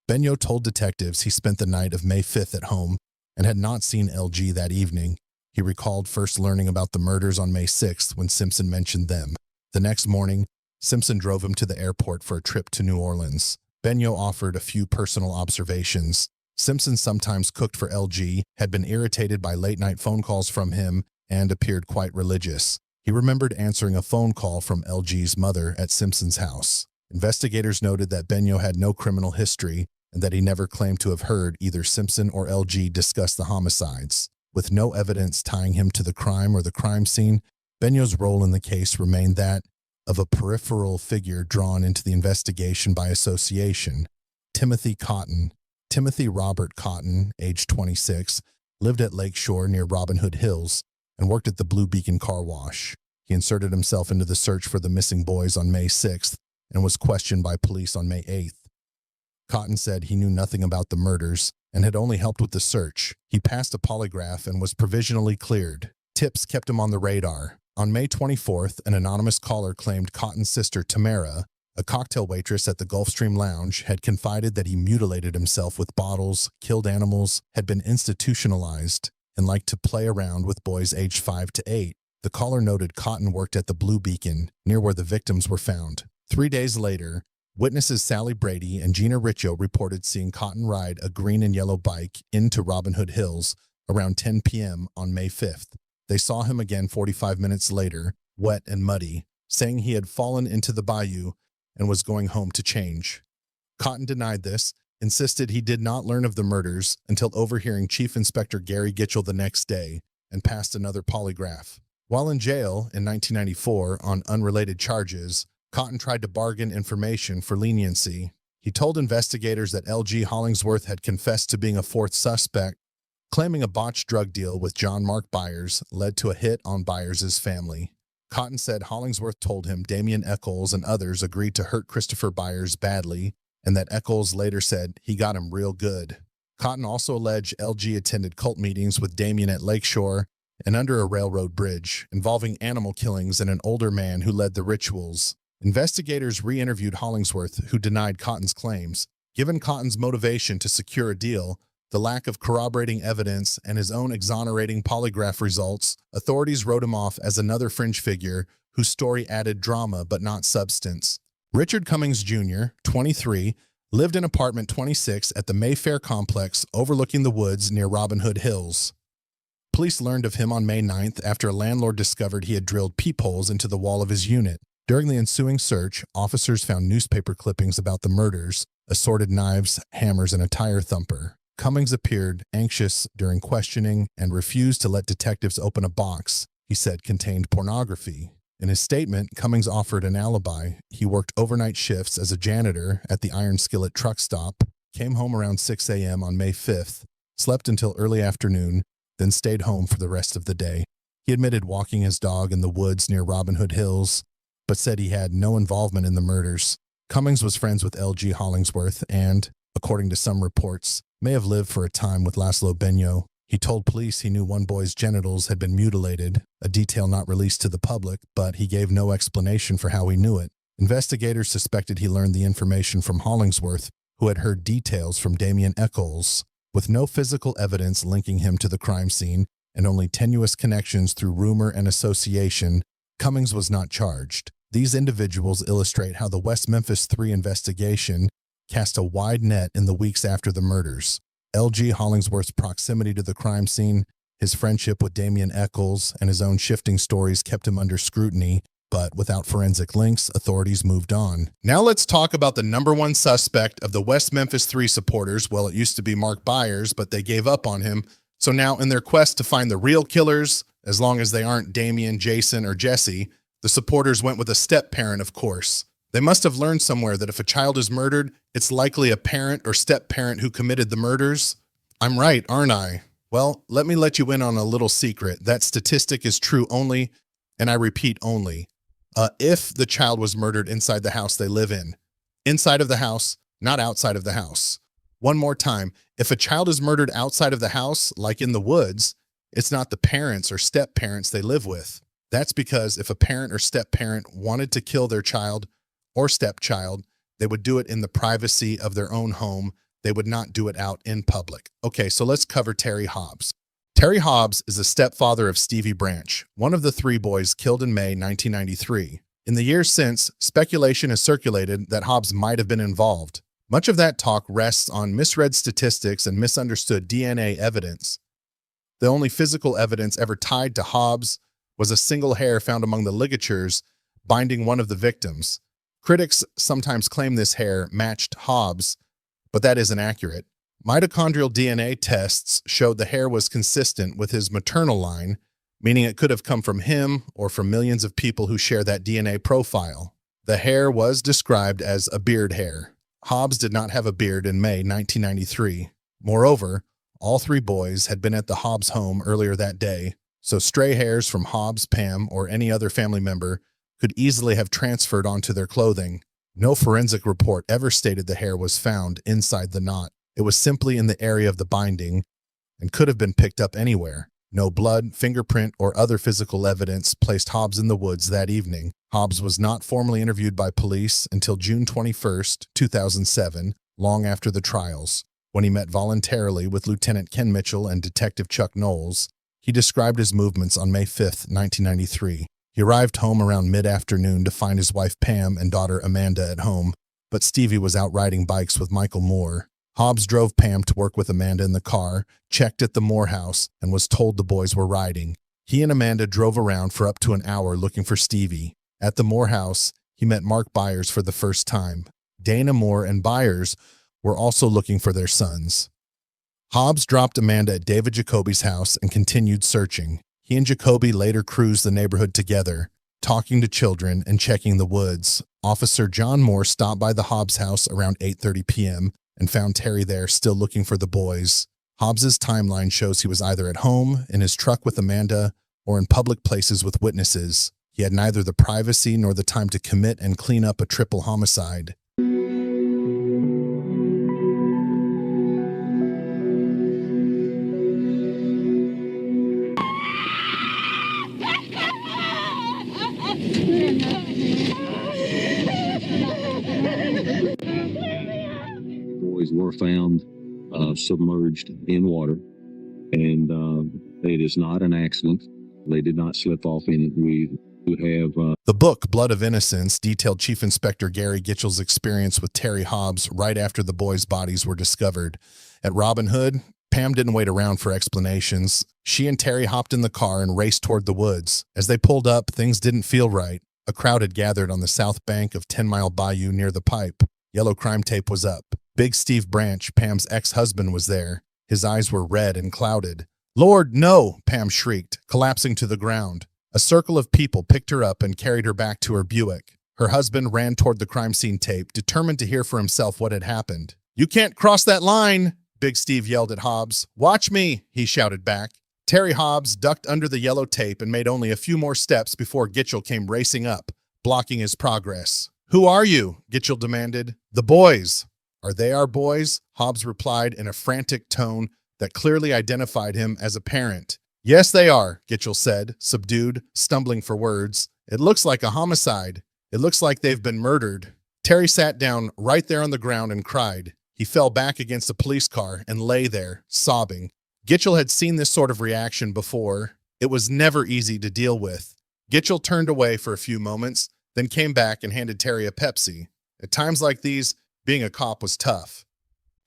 Binyo told detectives he spent the night of May 5th at home and had not seen LG that evening. He recalled first learning about the murders on May 6th when Simpson mentioned them. The next morning, Simpson drove him to the airport for a trip to New Orleans. Binyo offered a few personal observations. Simpson sometimes cooked for LG, had been irritated by late-night phone calls from him, and appeared quite religious. He remembered answering a phone call from LG's mother at Simpson's house. Investigators noted that Binyo had no criminal history and that he never claimed to have heard either Simpson or LG discuss the homicides. With no evidence tying him to the crime or the crime scene, Binyo's role in the case remained that of a peripheral figure drawn into the investigation by association. Timothy Robert Cotton, age 26, lived at Lakeshore near Robin Hood Hills and worked at the Blue Beacon Car Wash. He inserted himself into the search for the missing boys on May 6th and was questioned by police on May 8th. Cotton said he knew nothing about the murders and had only helped with the search. He passed a polygraph and was provisionally cleared. Tips kept him on the radar. On May 24th, an anonymous caller claimed Cotton's sister Tamara, a cocktail waitress at the Gulfstream Lounge, had confided that he mutilated himself with bottles, killed animals, had been institutionalized, and liked to play around with boys aged 5 to 8. The caller noted Cotton worked at the Blue Beacon, near where the victims were found. 3 days later, witnesses Sally Brady and Gina Riccio reported seeing Cotton ride a green and yellow bike into Robin Hood Hills around 10 p.m. on May 5th. They saw him again 45 minutes later, wet and muddy, saying he had fallen into the bayou and was going home to change. Cotton denied this, insisted he did not learn of the murders until overhearing Chief Inspector Gary Gitchell the next day, and passed another polygraph. While in jail in 1994 on unrelated charges, Cotton tried to bargain information for leniency. He told investigators that L.G. Hollingsworth had confessed to being a fourth suspect, claiming a botched drug deal with John Mark Byers led to a hit on Byers' family. Cotton said Hollingsworth told him Damien Echols and others agreed to hurt Christopher Byers badly, and that Echols later said he got him real good. Cotton also alleged LG attended cult meetings with Damien at Lakeshore and under a railroad bridge, involving animal killings and an older man who led the rituals. Investigators re-interviewed Hollingsworth, who denied Cotton's claims. Given Cotton's motivation to secure a deal, the lack of corroborating evidence, and his own exonerating polygraph results, authorities wrote him off as another fringe figure whose story added drama but not substance. Richard Cummings Jr., 23, lived in apartment 26 at the Mayfair complex overlooking the woods near Robin Hood Hills. Police learned of him on May 9th after a landlord discovered he had drilled peepholes into the wall of his unit. During the ensuing search, officers found newspaper clippings about the murders, assorted knives, hammers, and a tire thumper. Cummings appeared anxious during questioning and refused to let detectives open a box he said contained pornography. In his statement, Cummings offered an alibi. He worked overnight shifts as a janitor at the Iron Skillet truck stop, came home around 6 a.m. on May 5th, slept until early afternoon, then stayed home for the rest of the day. He admitted walking his dog in the woods near Robin Hood Hills, but said he had no involvement in the murders. Cummings was friends with L.G. Hollingsworth and, according to some reports, may have lived for a time with Laszlo Benyo. He told police he knew one boy's genitals had been mutilated, a detail not released to the public, but he gave no explanation for how he knew it. Investigators suspected he learned the information from Hollingsworth, who had heard details from Damien Echols. With no physical evidence linking him to the crime scene and only tenuous connections through rumor and association, Cummings was not charged. These individuals illustrate how the West Memphis Three investigation cast a wide net in the weeks after the murders. L.G. Hollingsworth's proximity to the crime scene, his friendship with Damien Echols, and his own shifting stories kept him under scrutiny, but without forensic links, authorities moved on. Now let's talk about the number one suspect of the West Memphis Three supporters. Well, it used to be Mark Byers, but they gave up on him. So now in their quest to find the real killers, as long as they aren't Damien, Jason, or Jessie, the supporters went with a step-parent, of course. They must have learned somewhere that if a child is murdered, it's likely a parent or step-parent who committed the murders. I'm right, aren't I? Well, let me let you in on a little secret. That statistic is true only, and I repeat only, if the child was murdered inside the house they live in. Inside of the house, not outside of the house. One more time, if a child is murdered outside of the house, like in the woods, it's not the parents or step-parents they live with. That's because if a parent or step-parent wanted to kill their child or stepchild, they would do it in the privacy of their own home. They would not do it out in public. Okay, so let's cover Terry Hobbs. Terry Hobbs is the stepfather of Stevie Branch, one of the three boys killed in May 1993. In the years since, speculation has circulated that Hobbs might have been involved. Much of that talk rests on misread statistics and misunderstood DNA evidence. The only physical evidence ever tied to Hobbs was a single hair found among the ligatures binding one of the victims. Critics sometimes claim this hair matched Hobbs, but that isn't accurate. Mitochondrial DNA tests showed the hair was consistent with his maternal line, meaning it could have come from him or from millions of people who share that DNA profile. The hair was described as a beard hair. Hobbs did not have a beard in May 1993. Moreover, all three boys had been at the Hobbs home earlier that day, so stray hairs from Hobbs, Pam, or any other family member could easily have transferred onto their clothing. No forensic report ever stated the hair was found inside the knot. It was simply in the area of the binding and could have been picked up anywhere. No blood, fingerprint, or other physical evidence placed Hobbs in the woods that evening. Hobbs was not formally interviewed by police until June 21, 2007, long after the trials. When he met voluntarily with Lieutenant Ken Mitchell and Detective Chuck Knowles, he described his movements on May 5, 1993. He arrived home around mid-afternoon to find his wife Pam and daughter Amanda at home, but Stevie was out riding bikes with Michael Moore. Hobbs drove Pam to work with Amanda in the car, checked at the Moore house, and was told the boys were riding. He and Amanda drove around for up to an hour looking for Stevie. At the Moore house, he met Mark Byers for the first time. Dana Moore and Byers were also looking for their sons. Hobbs dropped Amanda at David Jacoby's house and continued searching. He and Jacoby later cruised the neighborhood together, talking to children and checking the woods. Officer John Moore stopped by the Hobbs house around 8:30 p.m. and found Terry there still looking for the boys. Hobbs's timeline shows he was either at home, in his truck with Amanda, or in public places with witnesses. He had neither the privacy nor the time to commit and clean up a triple homicide. boys were found submerged in water, and it is not an accident. They did not slip off in it. We have The book, Blood of Innocence, detailed Chief Inspector Gary Gitchell's experience with Terry Hobbs right after the boys' bodies were discovered. At Robin Hood, Pam didn't wait around for explanations. She and Terry hopped in the car and raced toward the woods. As they pulled up, things didn't feel right. A crowd had gathered on the south bank of 10 Mile Bayou near the pipe. Yellow crime tape was up. Big Steve Branch, Pam's ex-husband, was there. His eyes were red and clouded. "Lord, no!" Pam shrieked, collapsing to the ground. A circle of people picked her up and carried her back to her Buick. Her husband ran toward the crime scene tape, determined to hear for himself what had happened. "You can't cross that line!" Big Steve yelled at Hobbs. "Watch me!" he shouted back. Terry Hobbs ducked under the yellow tape and made only a few more steps before Gitchell came racing up, blocking his progress. "Who are you?" Gitchell demanded. "The boys." "Are they our boys?" Hobbs replied in a frantic tone that clearly identified him as a parent. "Yes, they are," Gitchell said, subdued, stumbling for words. "It looks like a homicide. It looks like they've been murdered." Terry sat down right there on the ground and cried. He fell back against a police car and lay there, sobbing. Gitchell had seen this sort of reaction before. It was never easy to deal with. Gitchell turned away for a few moments, then came back and handed Terry a Pepsi. At times like these, being a cop was tough.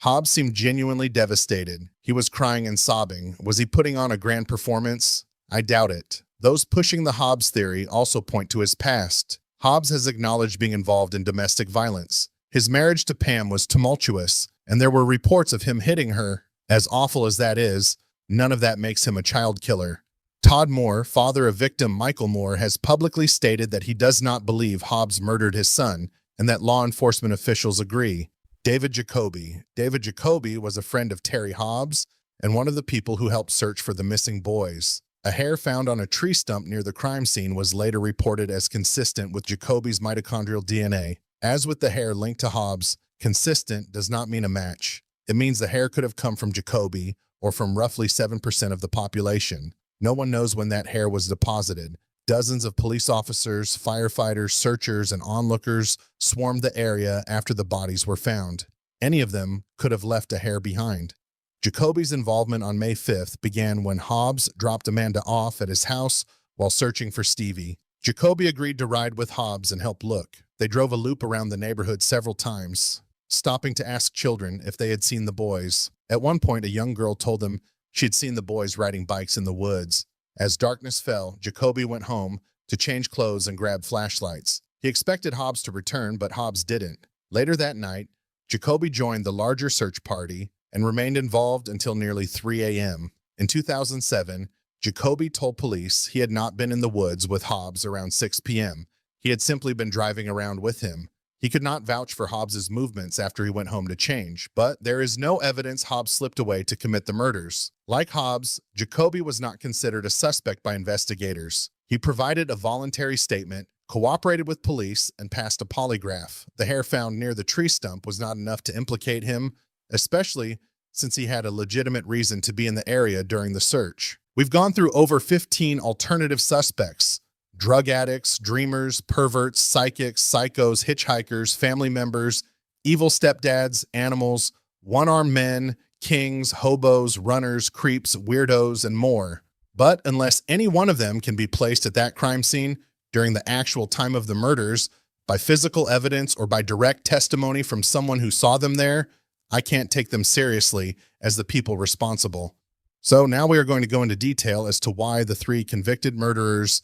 Hobbs seemed genuinely devastated. He was crying and sobbing. Was he putting on a grand performance? I doubt it. Those pushing the Hobbs theory also point to his past. Hobbs has acknowledged being involved in domestic violence. His marriage to Pam was tumultuous, and there were reports of him hitting her. As awful as that is, none of that makes him a child killer. Todd Moore, father of victim Michael Moore, has publicly stated that he does not believe Hobbs murdered his son, and that law enforcement officials agree. David Jacoby. David Jacoby was a friend of Terry Hobbs and one of the people who helped search for the missing boys. A hair found on a tree stump near the crime scene was later reported as consistent with Jacoby's mitochondrial DNA. As with the hair linked to Hobbs, consistent does not mean a match. It means the hair could have come from Jacoby or from roughly 7% of the population. No one knows when that hair was deposited. Dozens of police officers, firefighters, searchers, and onlookers swarmed the area after the bodies were found. Any of them could have left a hair behind. Jacoby's involvement on May 5th began when Hobbs dropped Amanda off at his house while searching for Stevie. Jacoby agreed to ride with Hobbs and help look. They drove a loop around the neighborhood several times, stopping to ask children if they had seen the boys. At one point, a young girl told them she'd seen the boys riding bikes in the woods. As darkness fell, Jacoby went home to change clothes and grab flashlights. He expected Hobbs to return, but Hobbs didn't. Later that night, Jacoby joined the larger search party and remained involved until nearly 3 a.m. In 2007, Jacoby told police he had not been in the woods with Hobbs around 6 p.m. He had simply been driving around with him. He could not vouch for Hobbs's movements after he went home to change, but there is no evidence Hobbs slipped away to commit the murders. Like Hobbs, Jacoby was not considered a suspect by investigators. He provided a voluntary statement, cooperated with police, and passed a polygraph. The hair found near the tree stump was not enough to implicate him, especially since he had a legitimate reason to be in the area during the search. We've gone through over 15 alternative suspects: drug addicts, dreamers, perverts, psychics, psychos, hitchhikers, family members, evil stepdads, animals, one-armed men, kings, hobos, runners, creeps, weirdos, and more. But unless any one of them can be placed at that crime scene during the actual time of the murders, by physical evidence or by direct testimony from someone who saw them there, I can't take them seriously as the people responsible. So now we are going to go into detail as to why the 3 convicted murderers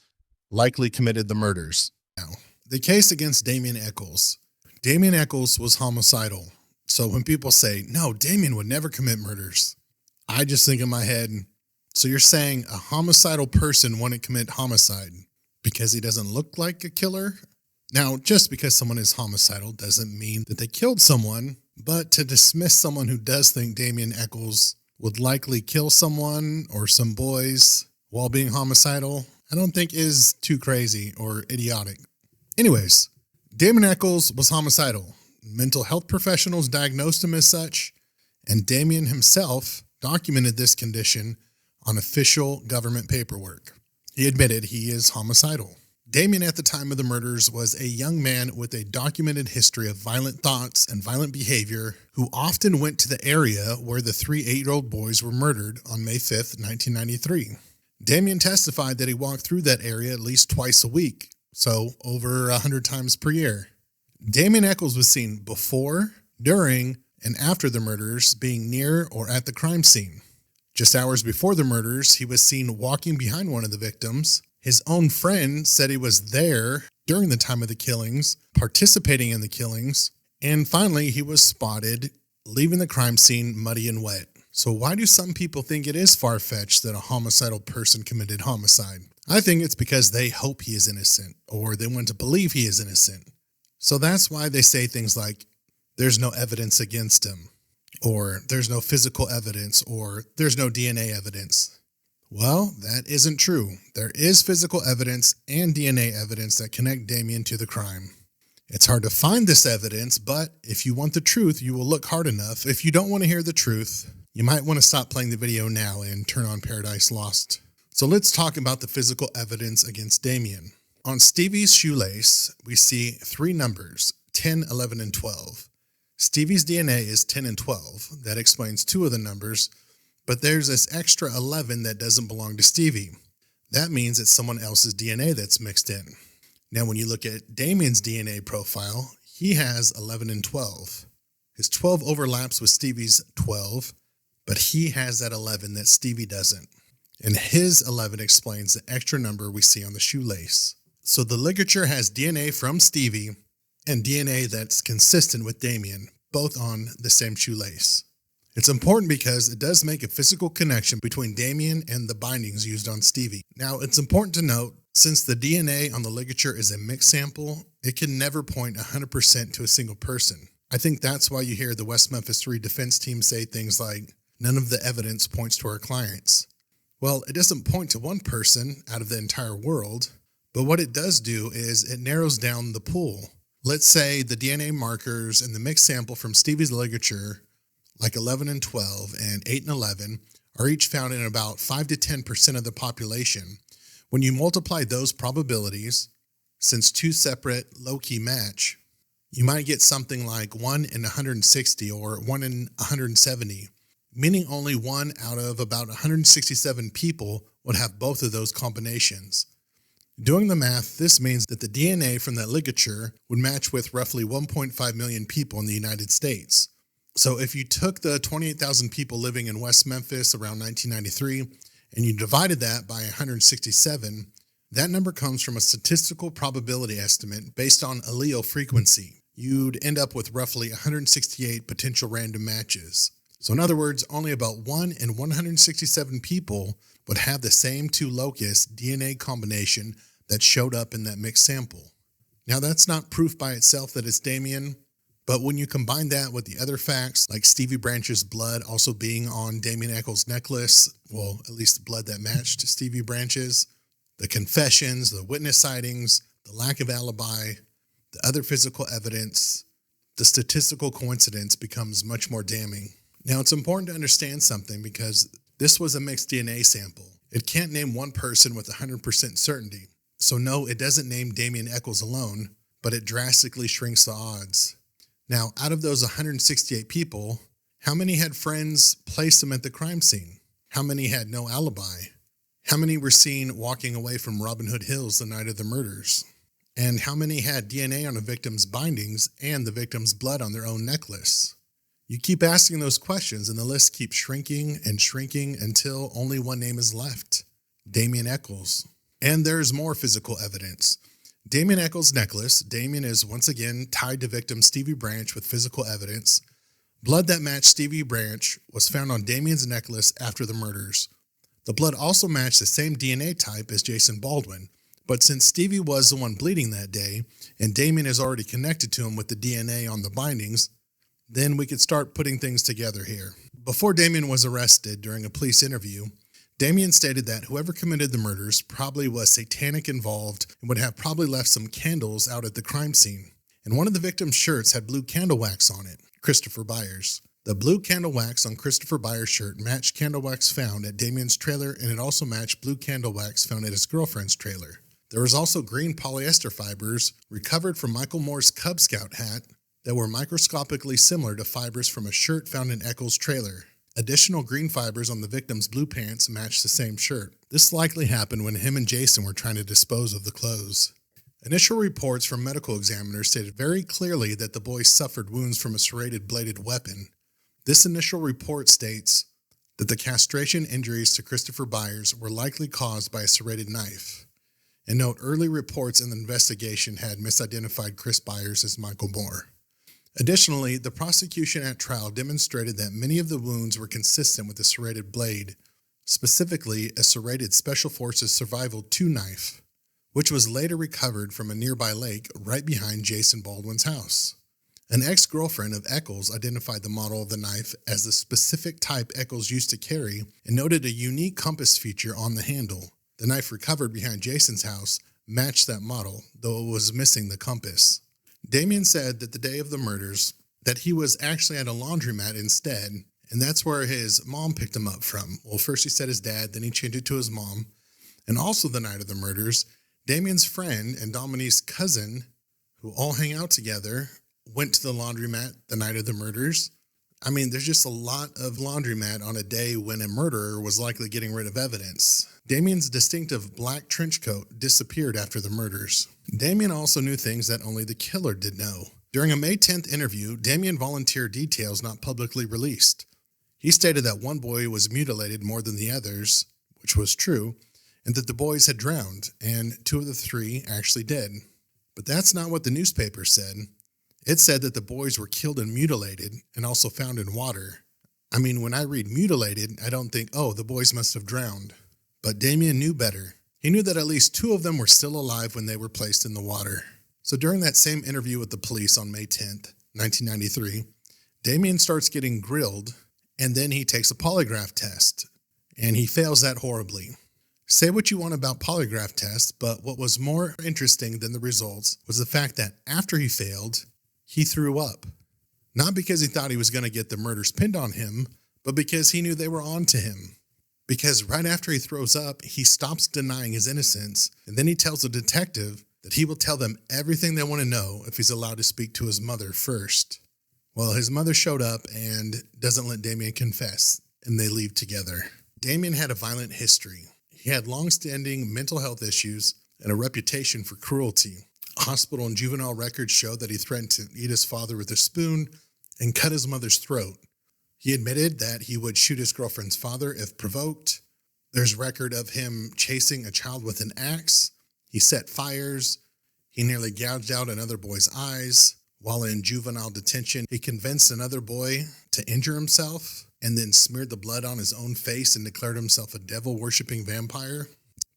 likely committed the murders. Now, the case against Damien Echols. Damien Echols was homicidal. So when people say, no, Damien would never commit murders, I just think in my head, so you're saying a homicidal person wouldn't commit homicide because he doesn't look like a killer? Now, just because someone is homicidal doesn't mean that they killed someone, but to dismiss someone who does think Damien Echols would likely kill someone or some boys while being homicidal, I don't think is too crazy or idiotic. Anyways, Damien Echols was homicidal. Mental health professionals diagnosed him as such, and Damien himself documented this condition on official government paperwork. He admitted he is homicidal. Damien at the time of the murders was a young man with a documented history of violent thoughts and violent behavior who often went to the area where the 3 8-year-old boys were murdered on May 5th, 1993. Damien testified that he walked through that area at least twice a week, so over 100 times per year. Damien Echols was seen before, during, and after the murders being near or at the crime scene. Just hours before the murders, he was seen walking behind one of the victims. His own friend said he was there during the time of the killings, participating in the killings, and finally he was spotted leaving the crime scene muddy and wet. So why do some people think it is far-fetched that a homicidal person committed homicide? I think it's because they hope he is innocent, or they want to believe he is innocent. So that's why they say things like, there's no evidence against him, or there's no physical evidence, or there's no DNA evidence. Well, that isn't true. There is physical evidence and DNA evidence that connect Damien to the crime. It's hard to find this evidence, but if you want the truth, you will look hard enough. If you don't want to hear the truth, you might want to stop playing the video now and turn on Paradise Lost. So let's talk about the physical evidence against Damien. On Stevie's shoelace, we see 3 numbers, 10, 11, and 12. Stevie's DNA is 10 and 12. That explains 2 of the numbers. But there's this extra 11 that doesn't belong to Stevie. That means it's someone else's DNA that's mixed in. Now, when you look at Damien's DNA profile, he has 11 and 12. His 12 overlaps with Stevie's 12, but he has that 11 that Stevie doesn't. And his 11 explains the extra number we see on the shoelace. So the ligature has DNA from Stevie and DNA that's consistent with Damien, both on the same shoelace. It's important because it does make a physical connection between Damien and the bindings used on Stevie. Now, it's important to note, since the DNA on the ligature is a mixed sample, it can never point 100% to a single person. I think that's why you hear the West Memphis Three defense team say things like, none of the evidence points to our clients. Well, it doesn't point to one person out of the entire world, but what it does do is it narrows down the pool. Let's say the DNA markers in the mixed sample from Stevie's ligature, like 11 and 12 and 8 and 11, are each found in about 5 to 10% of the population. When you multiply those probabilities, since 2 separate low-key match, you might get something like 1 in 160 or 1 in 170, meaning only 1 out of about 167 people would have both of those combinations. Doing the math, this means that the DNA from that ligature would match with roughly 1.5 million people in the United States. So if you took the 28,000 people living in West Memphis around 1993 and you divided that by 167, that number comes from a statistical probability estimate based on allele frequency. You'd end up with roughly 168 potential random matches. So in other words, only about 1 in 167 people would have the same 2 locus DNA combination that showed up in that mixed sample. Now that's not proof by itself that it's Damien, but when you combine that with the other facts, like Stevie Branch's blood also being on Damien Echols' necklace, well, at least the blood that matched Stevie Branch's, the confessions, the witness sightings, the lack of alibi, the other physical evidence, the statistical coincidence becomes much more damning. Now, it's important to understand something because this was a mixed DNA sample. It can't name one person with 100% certainty. So no, it doesn't name Damien Echols alone, but it drastically shrinks the odds. Now, out of those 168 people, how many had friends place them at the crime scene? How many had no alibi? How many were seen walking away from Robin Hood Hills the night of the murders? And how many had DNA on a victim's bindings and the victim's blood on their own necklace? You keep asking those questions and the list keeps shrinking and shrinking until only one name is left, Damien Echols. And there's more physical evidence. Damien Echols' necklace, Damien is once again tied to victim Stevie Branch with physical evidence. Blood that matched Stevie Branch was found on Damien's necklace after the murders. The blood also matched the same DNA type as Jason Baldwin, but since Stevie was the one bleeding that day, and Damien is already connected to him with the DNA on the bindings, then we could start putting things together here. Before Damien was arrested during a police interview, Damien stated that whoever committed the murders probably was satanic involved and would have probably left some candles out at the crime scene. And one of the victim's shirts had blue candle wax on it, Christopher Byers. The blue candle wax on Christopher Byers' shirt matched candle wax found at Damien's trailer, and it also matched blue candle wax found at his girlfriend's trailer. There was also green polyester fibers recovered from Michael Moore's Cub Scout hat that were microscopically similar to fibers from a shirt found in Echols' trailer. Additional green fibers on the victim's blue pants matched the same shirt. This likely happened when him and Jason were trying to dispose of the clothes. Initial reports from medical examiners stated very clearly that the boys suffered wounds from a serrated bladed weapon. This initial report states that the castration injuries to Christopher Byers were likely caused by a serrated knife. And note, early reports in the investigation had misidentified Chris Byers as Michael Moore. Additionally, the prosecution at trial demonstrated that many of the wounds were consistent with a serrated blade, specifically a serrated Special Forces Survival II knife, which was later recovered from a nearby lake right behind Jason Baldwin's house. An ex-girlfriend of Echols identified the model of the knife as the specific type Echols used to carry and noted a unique compass feature on the handle. The knife recovered behind Jason's house matched that model, though it was missing the compass. Damien said that the day of the murders that he was actually at a laundromat instead, and that's where his mom picked him up from. Well, first he said his dad, then he changed it to his mom. And also the night of the murders, Damien's friend and Dominique's cousin, who all hang out together, went to the laundromat the night of the murders. I mean, there's just a lot of laundromat on a day when a murderer was likely getting rid of evidence. Damien's distinctive black trench coat disappeared after the murders. Damien also knew things that only the killer did know. During a May 10th interview, Damien volunteered details not publicly released. He stated that one boy was mutilated more than the others, which was true, and that the boys had drowned, and 2 of the 3 actually did. But that's not what the newspaper said. It said that the boys were killed and mutilated and also found in water. I mean, when I read mutilated, I don't think, oh, the boys must have drowned. But Damien knew better. He knew that at least 2 of them were still alive when they were placed in the water. So during that same interview with the police on May 10th, 1993, Damien starts getting grilled, and then he takes a polygraph test, and he fails that horribly. Say what you want about polygraph tests, but what was more interesting than the results was the fact that after he failed, he threw up. Not because he thought he was going to get the murders pinned on him, but because he knew they were on to him. Because right after he throws up, he stops denying his innocence, and then he tells the detective that he will tell them everything they want to know if he's allowed to speak to his mother first. Well, his mother showed up and doesn't let Damien confess, and they leave together. Damien had a violent history. He had long-standing mental health issues and a reputation for cruelty. Hospital and juvenile records show that he threatened to eat his father with a spoon and cut his mother's throat. He admitted that he would shoot his girlfriend's father if provoked. There's record of him chasing a child with an axe. He set fires. He nearly gouged out another boy's eyes. While in juvenile detention, he convinced another boy to injure himself and then smeared the blood on his own face and declared himself a devil-worshipping vampire.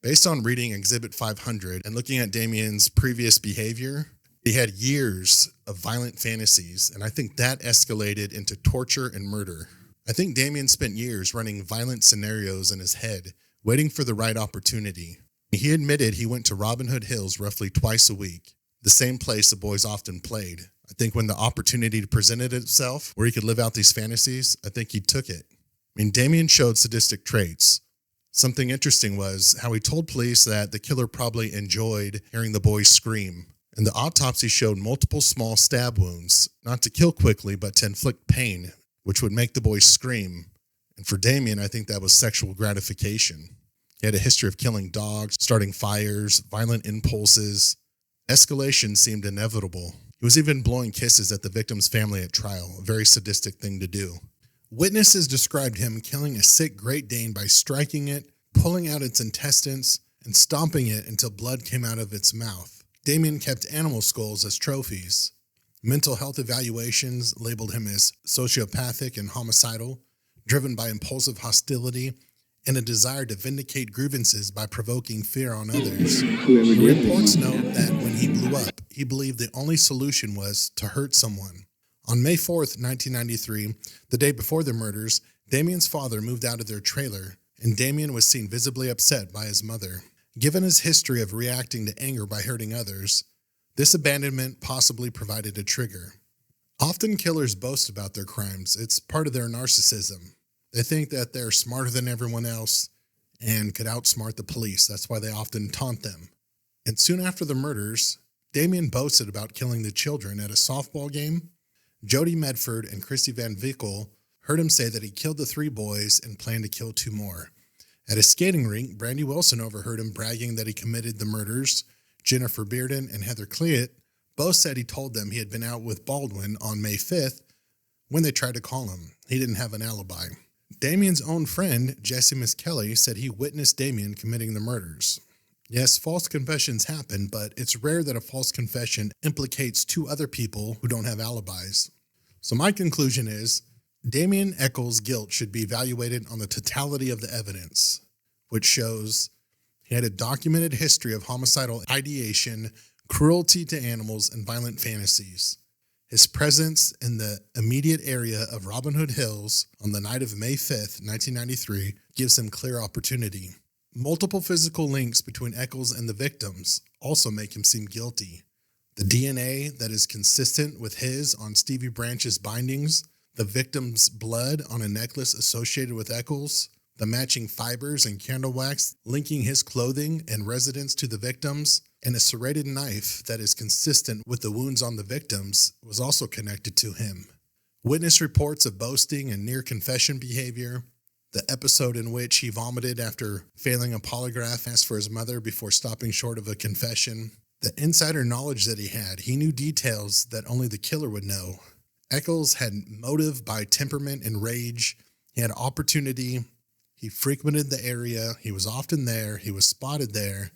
Based on reading Exhibit 500 and looking at Damien's previous behavior, he had years of violent fantasies, and I think that escalated into torture and murder. I think Damien spent years running violent scenarios in his head, waiting for the right opportunity. He admitted he went to Robin Hood Hills roughly twice a week, the same place the boys often played. I think when the opportunity presented itself where he could live out these fantasies, I think he took it. I mean, Damien showed sadistic traits. Something interesting was how he told police that the killer probably enjoyed hearing the boys scream. And the autopsy showed multiple small stab wounds, not to kill quickly, but to inflict pain, which would make the boys scream. And for Damien, I think that was sexual gratification. He had a history of killing dogs, starting fires, violent impulses. Escalation seemed inevitable. He was even blowing kisses at the victim's family at trial, a very sadistic thing to do. Witnesses described him killing a sick Great Dane by striking it, pulling out its intestines, and stomping it until blood came out of its mouth. Damien kept animal skulls as trophies. Mental health evaluations labeled him as sociopathic and homicidal, driven by impulsive hostility and a desire to vindicate grievances by provoking fear on others. Reports note that when he blew up, he believed the only solution was to hurt someone. On May 4th, 1993, the day before the murders, Damien's father moved out of their trailer, and Damien was seen visibly upset by his mother. Given his history of reacting to anger by hurting others, this abandonment possibly provided a trigger. Often killers boast about their crimes. It's part of their narcissism. They think that they're smarter than everyone else and could outsmart the police. That's why they often taunt them. And soon after the murders, Damien boasted about killing the children at a softball game. Jody Medford and Christy Van Wickle heard him say that he killed the 3 boys and planned to kill 2 more. At a skating rink, Brandy Wilson overheard him bragging that he committed the murders. Jennifer Bearden and Heather Cleat both said he told them he had been out with Baldwin on May 5th when they tried to call him. He didn't have an alibi. Damien's own friend, Jessie Misskelley, said he witnessed Damien committing the murders. Yes, false confessions happen, but it's rare that a false confession implicates 2 other people who don't have alibis. So my conclusion is, Damien Echols' guilt should be evaluated on the totality of the evidence, which shows he had a documented history of homicidal ideation, cruelty to animals, and violent fantasies. His presence in the immediate area of Robin Hood Hills on the night of May 5th, 1993, gives him clear opportunity. Multiple physical links between Echols and the victims also make him seem guilty. The DNA that is consistent with his on Stevie Branch's bindings, the victim's blood on a necklace associated with Echols, the matching fibers and candle wax linking his clothing and residence to the victims, and a serrated knife that is consistent with the wounds on the victims was also connected to him. Witness reports of boasting and near confession behavior, the episode in which he vomited after failing a polygraph, asked for his mother before stopping short of a confession, the insider knowledge that he knew details that only the killer would know. Echols had motive by temperament and rage. He had opportunity. He frequented the area. He was often there. He was spotted there.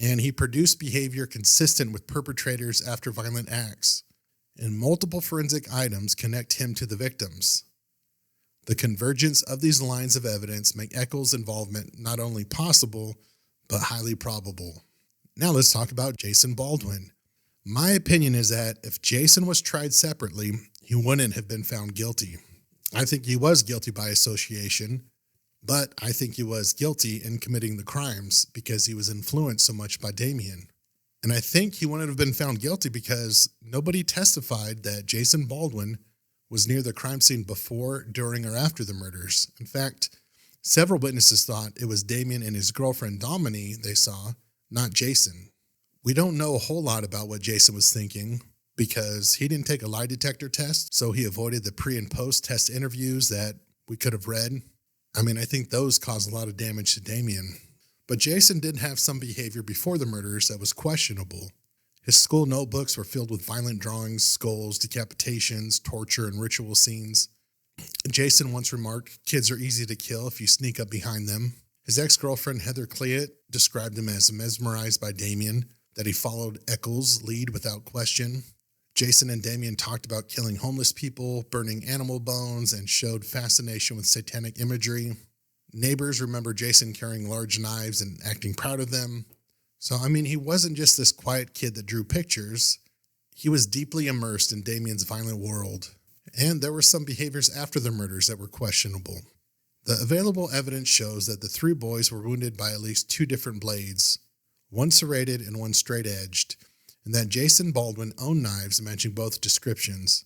And he produced behavior consistent with perpetrators after violent acts. And multiple forensic items connect him to the victims. The convergence of these lines of evidence make Echols' involvement not only possible, but highly probable. Now let's talk about Jason Baldwin. My opinion is that if Jason was tried separately, he wouldn't have been found guilty. I think he was guilty by association, but I think he was guilty in committing the crimes because he was influenced so much by Damien. And I think he wouldn't have been found guilty because nobody testified that Jason Baldwin was near the crime scene before, during, or after the murders. In fact, several witnesses thought it was Damien and his girlfriend Dominique they saw, not Jason. We don't know a whole lot about what Jason was thinking because he didn't take a lie detector test, so he avoided the pre- and post-test interviews that we could have read. I think those caused a lot of damage to Damien. But Jason did have some behavior before the murders that was questionable. His school notebooks were filled with violent drawings, skulls, decapitations, torture, and ritual scenes. Jason once remarked, "Kids are easy to kill if you sneak up behind them." His ex-girlfriend Heather Cleat described him as mesmerized by Damien, that he followed Echols' lead without question. Jason and Damien talked about killing homeless people, burning animal bones, and showed fascination with satanic imagery. Neighbors remember Jason carrying large knives and acting proud of them. So, he wasn't just this quiet kid that drew pictures. He was deeply immersed in Damien's violent world. And there were some behaviors after the murders that were questionable. The available evidence shows that the 3 boys were wounded by at least 2 different blades, one serrated and one straight-edged, and that Jason Baldwin owned knives matching both descriptions.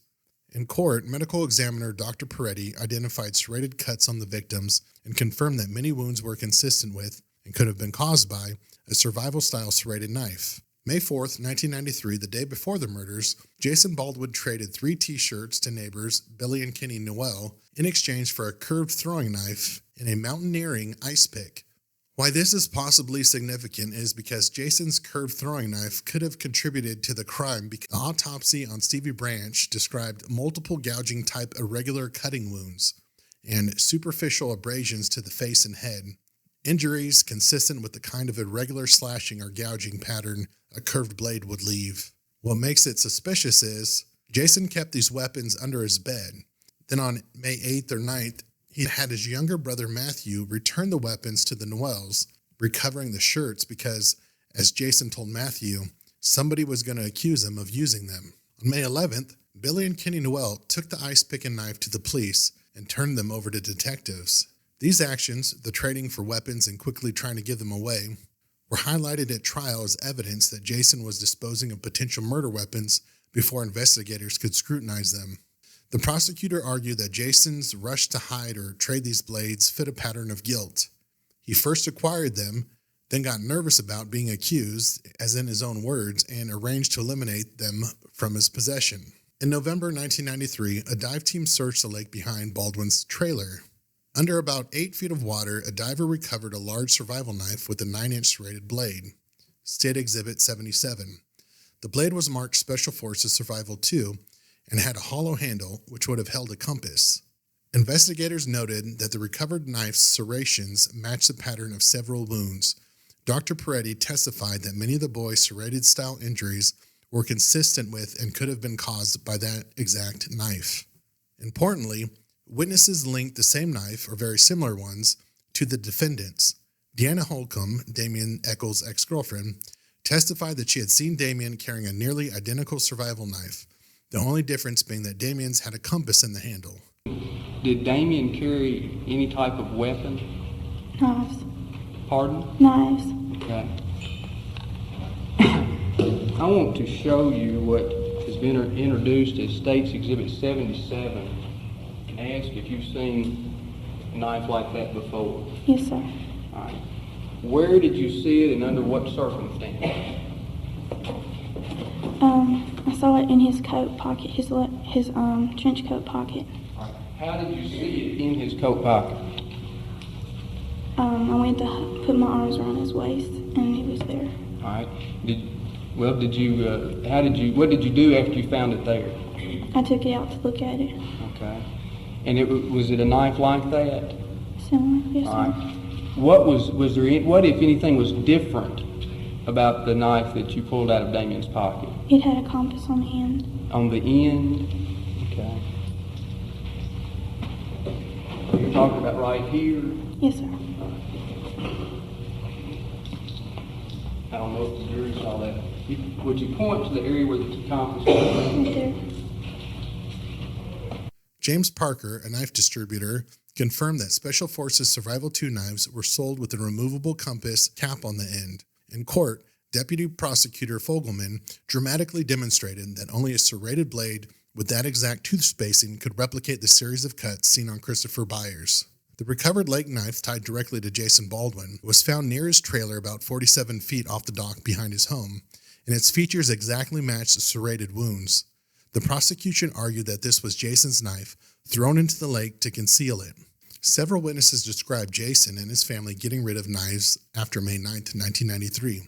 In court, medical examiner Dr. Peretti identified serrated cuts on the victims and confirmed that many wounds were consistent with and could have been caused by a survival-style serrated knife. May 4th, 1993, the day before the murders, Jason Baldwin traded 3 t-shirts to neighbors Billy and Kenny Noel in exchange for a curved throwing knife and a mountaineering ice pick. Why this is possibly significant is because Jason's curved throwing knife could have contributed to the crime because the autopsy on Stevie Branch described multiple gouging-type irregular cutting wounds and superficial abrasions to the face and head, injuries consistent with the kind of irregular slashing or gouging pattern a curved blade would leave. What makes it suspicious is Jason kept these weapons under his bed. Then on May 8th or 9th, he had his younger brother Matthew return the weapons to the Noels, recovering the shirts because, as Jason told Matthew, somebody was going to accuse him of using them. On May 11th, Billy and Kenny Noel took the ice pick and knife to the police and turned them over to detectives. These actions, the trading for weapons and quickly trying to give them away, were highlighted at trial as evidence that Jason was disposing of potential murder weapons before investigators could scrutinize them. The prosecutor argued that Jason's rush to hide or trade these blades fit a pattern of guilt. He first acquired them, then got nervous about being accused, as in his own words, and arranged to eliminate them from his possession. In November 1993, a dive team searched the lake behind Baldwin's trailer. Under about 8 feet of water, a diver recovered a large survival knife with a 9-inch serrated blade. State Exhibit 77. The blade was marked Special Forces Survival 2 and had a hollow handle which would have held a compass. Investigators noted that the recovered knife's serrations matched the pattern of several wounds. Dr. Peretti testified that many of the boys' serrated-style injuries were consistent with and could have been caused by that exact knife. Importantly, witnesses linked the same knife, or very similar ones, to the defendants. Deanna Holcomb, Damien Echols' ex-girlfriend, testified that she had seen Damien carrying a nearly identical survival knife, the only difference being that Damien's had a compass in the handle. Did Damien carry any type of weapon? Knives. Pardon? Knives. Okay. I want to show you what has been introduced as State's Exhibit 77 and ask if you've seen a knife like that before. Yes, sir. All right. Where did you see it and under what circumstance? I saw it in his coat pocket, his trench coat pocket. All right. How did you see it in his coat pocket? I went to put my arms around his waist, and it was there. All right. What did you do after you found it there? I took it out to look at it. Okay. And was it a knife like that? Similar, yes, sir. All right. What if anything was different about the knife that you pulled out of Damien's pocket? It had a compass on the end. On the end? Okay. You're talking about right here? Yes, sir. I don't know if the jury saw that. Would you point to the area where the compass was? Right there. James Parker, a knife distributor, confirmed that Special Forces Survival 2 knives were sold with a removable compass cap on the end. In court, Deputy Prosecutor Fogelman dramatically demonstrated that only a serrated blade with that exact tooth spacing could replicate the series of cuts seen on Christopher Byers. The recovered lake knife tied directly to Jason Baldwin was found near his trailer about 47 feet off the dock behind his home, and its features exactly matched the serrated wounds. The prosecution argued that this was Jason's knife thrown into the lake to conceal it. Several witnesses described Jason and his family getting rid of knives after May 9, 1993.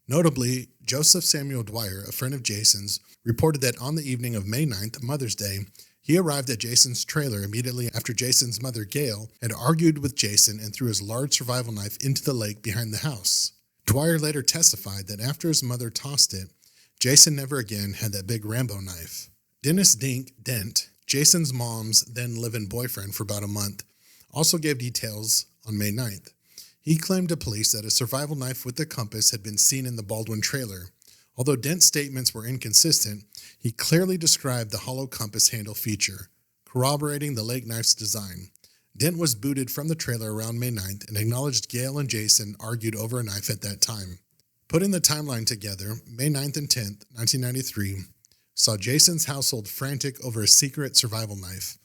Notably, Joseph Samuel Dwyer, a friend of Jason's, reported that on the evening of May 9th, Mother's Day, he arrived at Jason's trailer immediately after Jason's mother, Gail, had argued with Jason and threw his large survival knife into the lake behind the house. Dwyer later testified that after his mother tossed it, Jason never again had that big Rambo knife. Dennis Dent, Jason's mom's then live-in boyfriend for about a month, also gave details on May 9th. He claimed to police that a survival knife with a compass had been seen in the Baldwin trailer. Although Dent's statements were inconsistent, he clearly described the hollow compass handle feature, corroborating the lake knife's design. Dent was booted from the trailer around May 9th and acknowledged Gail and Jason argued over a knife at that time. Putting the timeline together, May 9th and 10th, 1993, saw Jason's household frantic over a secret survival knife.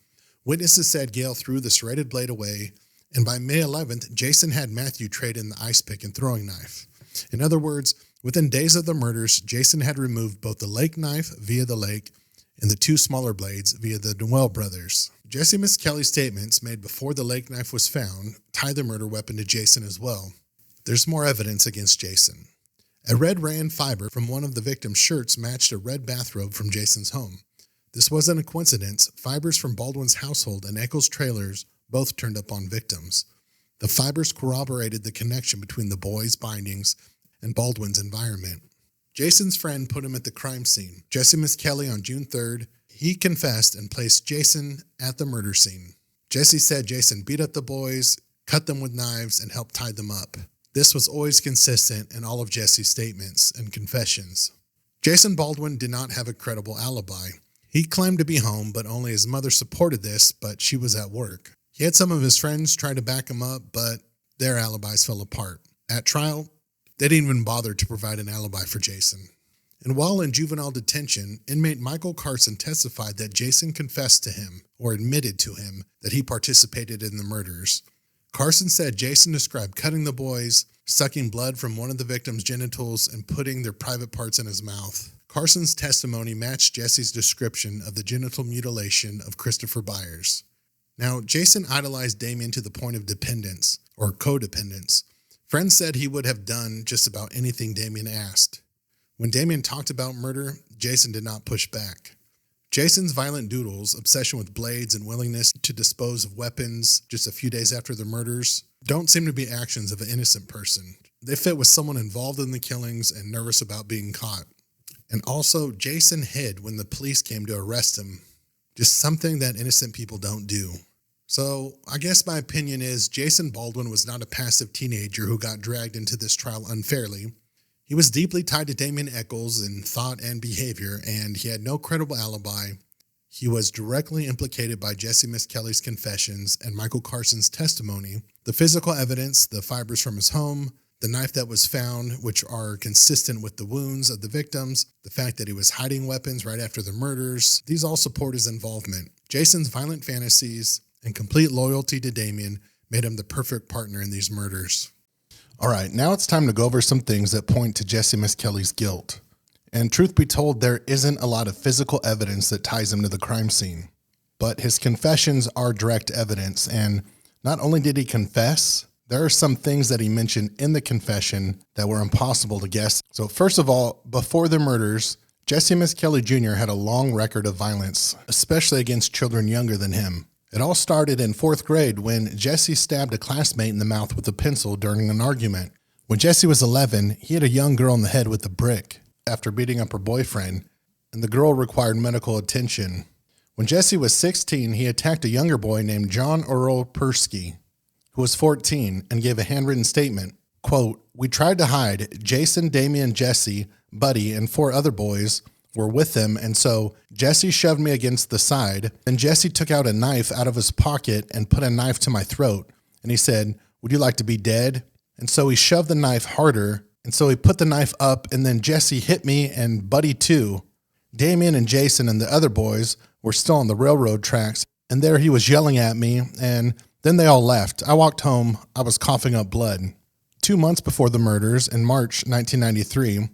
Witnesses said Gail threw the serrated blade away, and by May 11th, Jason had Matthew trade in the ice pick and throwing knife. In other words, within days of the murders, Jason had removed both the lake knife via the lake and the 2 smaller blades via the Noel brothers. Jessie Misskelley's statements made before the lake knife was found tie the murder weapon to Jason as well. There's more evidence against Jason. A red rayon fiber from one of the victim's shirts matched a red bathrobe from Jason's home. This wasn't a coincidence. Fibers from Baldwin's household and Echols' trailers both turned up on victims. The fibers corroborated the connection between the boys' bindings and Baldwin's environment. Jason's friend put him at the crime scene. Jessie Misskelley on June 3rd, he confessed and placed Jason at the murder scene. Jessie said Jason beat up the boys, cut them with knives, and helped tie them up. This was always consistent in all of Jessie's statements and confessions. Jason Baldwin did not have a credible alibi. He claimed to be home, but only his mother supported this, but she was at work. He had some of his friends try to back him up, but their alibis fell apart. At trial, they didn't even bother to provide an alibi for Jason. And while in juvenile detention, inmate Michael Carson testified that Jason confessed to him, or admitted to him, that he participated in the murders. Carson said Jason described cutting the boys, sucking blood from one of the victims' genitals, and putting their private parts in his mouth. Carson's testimony matched Jesse's description of the genital mutilation of Christopher Byers. Now, Jason idolized Damien to the point of dependence, or codependence. Friends said he would have done just about anything Damien asked. When Damien talked about murder, Jason did not push back. Jason's violent doodles, obsession with blades, and willingness to dispose of weapons just a few days after the murders don't seem to be actions of an innocent person. They fit with someone involved in the killings and nervous about being caught. And also, Jason hid when the police came to arrest him. Just something that innocent people don't do. So, I guess my opinion is Jason Baldwin was not a passive teenager who got dragged into this trial unfairly. He was deeply tied to Damien Echols in thought and behavior, and he had no credible alibi. He was directly implicated by Jessie Misskelley's confessions and Michael Carson's testimony. The physical evidence, the fibers from his home, the knife that was found, which are consistent with the wounds of the victims, the fact that he was hiding weapons right after the murders, these all support his involvement. Jason's violent fantasies and complete loyalty to Damien made him the perfect partner in these murders. All right, now it's time to go over some things that point to Jessie Misskelley's guilt. And truth be told, there isn't a lot of physical evidence that ties him to the crime scene. But his confessions are direct evidence, and not only did he confess, there are some things that he mentioned in the confession that were impossible to guess. So first of all, before the murders, Jessie Misskelley Jr. had a long record of violence, especially against children younger than him. It all started in 4th grade when Jessie stabbed a classmate in the mouth with a pencil during an argument. When Jessie was 11, he hit a young girl in the head with a brick after beating up her boyfriend, and the girl required medical attention. When Jessie was 16, he attacked a younger boy named John Earl Persky, who was 14, and gave a handwritten statement. Quote, "We tried to hide. Jason, Damien, Jessie, Buddy, and 4 other boys were with them, and so Jessie shoved me against the side, and Jessie took out a knife out of his pocket and put a knife to my throat, and he said, 'Would you like to be dead?' And so he shoved the knife harder, and so he put the knife up, and then Jessie hit me and Buddy too. Damien and Jason and the other boys were still on the railroad tracks, and there he was yelling at me, and then they all left. I walked home. I was coughing up blood." 2 months before the murders, in March 1993,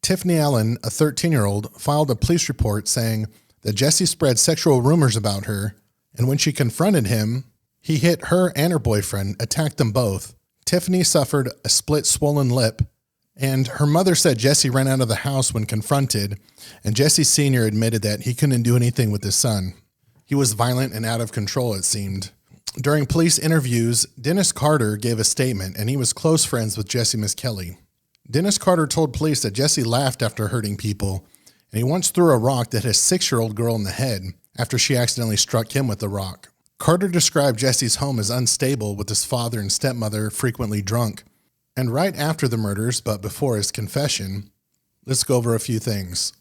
Tiffany Allen, a 13-year-old, filed a police report saying that Jessie spread sexual rumors about her, and when she confronted him, he hit her and her boyfriend, attacked them both. Tiffany suffered a split swollen lip, and her mother said Jessie ran out of the house when confronted, and Jessie Sr. admitted that he couldn't do anything with his son. He was violent and out of control, it seemed. During police interviews, Dennis Carter gave a statement, and he was close friends with Jessie Misskelley. Dennis Carter told police that Jessie laughed after hurting people, and he once threw a rock that hit a 6-year-old girl in the head after she accidentally struck him with the rock. Carter described Jessie's home as unstable, with his father and stepmother frequently drunk. And right after the murders, but before his confession, let's go over a few things.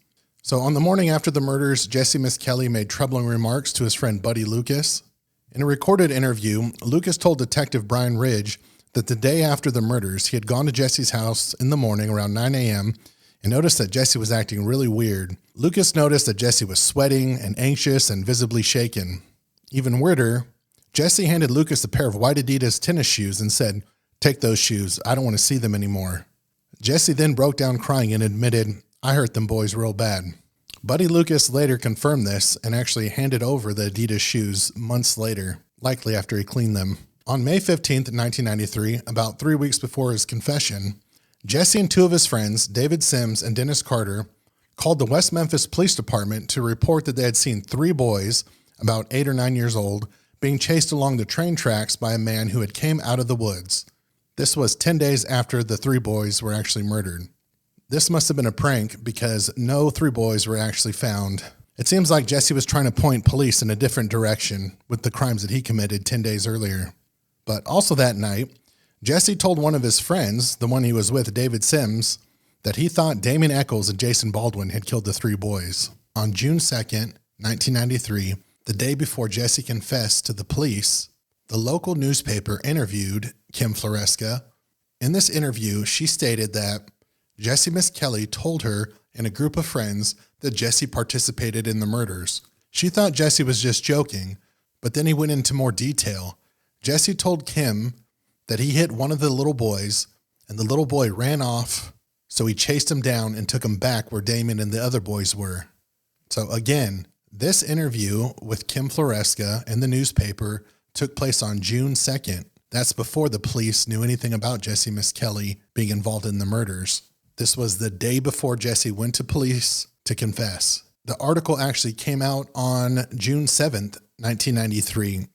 So on the morning after the murders, Jessie Misskelley made troubling remarks to his friend Buddy Lucas. In a recorded interview, Lucas told Detective Brian Ridge that the day after the murders, he had gone to Jessie's house in the morning around 9 a.m. and noticed that Jessie was acting really weird. Lucas noticed that Jessie was sweating and anxious and visibly shaken. Even weirder, Jessie handed Lucas a pair of white Adidas tennis shoes and said, "Take those shoes. I don't want to see them anymore." Jessie then broke down crying and admitted, "I hurt them boys real bad." Buddy Lucas later confirmed this and actually handed over the Adidas shoes months later, likely after he cleaned them. On May 15th, 1993, about 3 weeks before his confession, Jessie and 2 of his friends, David Sims and Dennis Carter, called the West Memphis Police Department to report that they had seen 3 boys, about 8 or 9 years old, being chased along the train tracks by a man who had came out of the woods. This was 10 days after the 3 boys were actually murdered. This must have been a prank because no 3 boys were actually found. It seems like Jessie was trying to point police in a different direction with the crimes that he committed 10 days earlier. But also that night, Jessie told one of his friends, the one he was with, David Sims, that he thought Damien Echols and Jason Baldwin had killed the 3 boys. On June 2nd, 1993, the day before Jessie confessed to the police, the local newspaper interviewed Kim Floresca. In this interview, she stated that Jessie Misskelley told her and a group of friends that Jessie participated in the murders. She thought Jessie was just joking, but then he went into more detail. Jessie told Kim that he hit one of the little boys, and the little boy ran off, so he chased him down and took him back where Damien and the other boys were. So again, this interview with Kim Floresca in the newspaper took place on June 2nd. That's before the police knew anything about Jessie Misskelley being involved in the murders. This was the day before Jessie went to police to confess. The article actually came out on June 7th, 1993.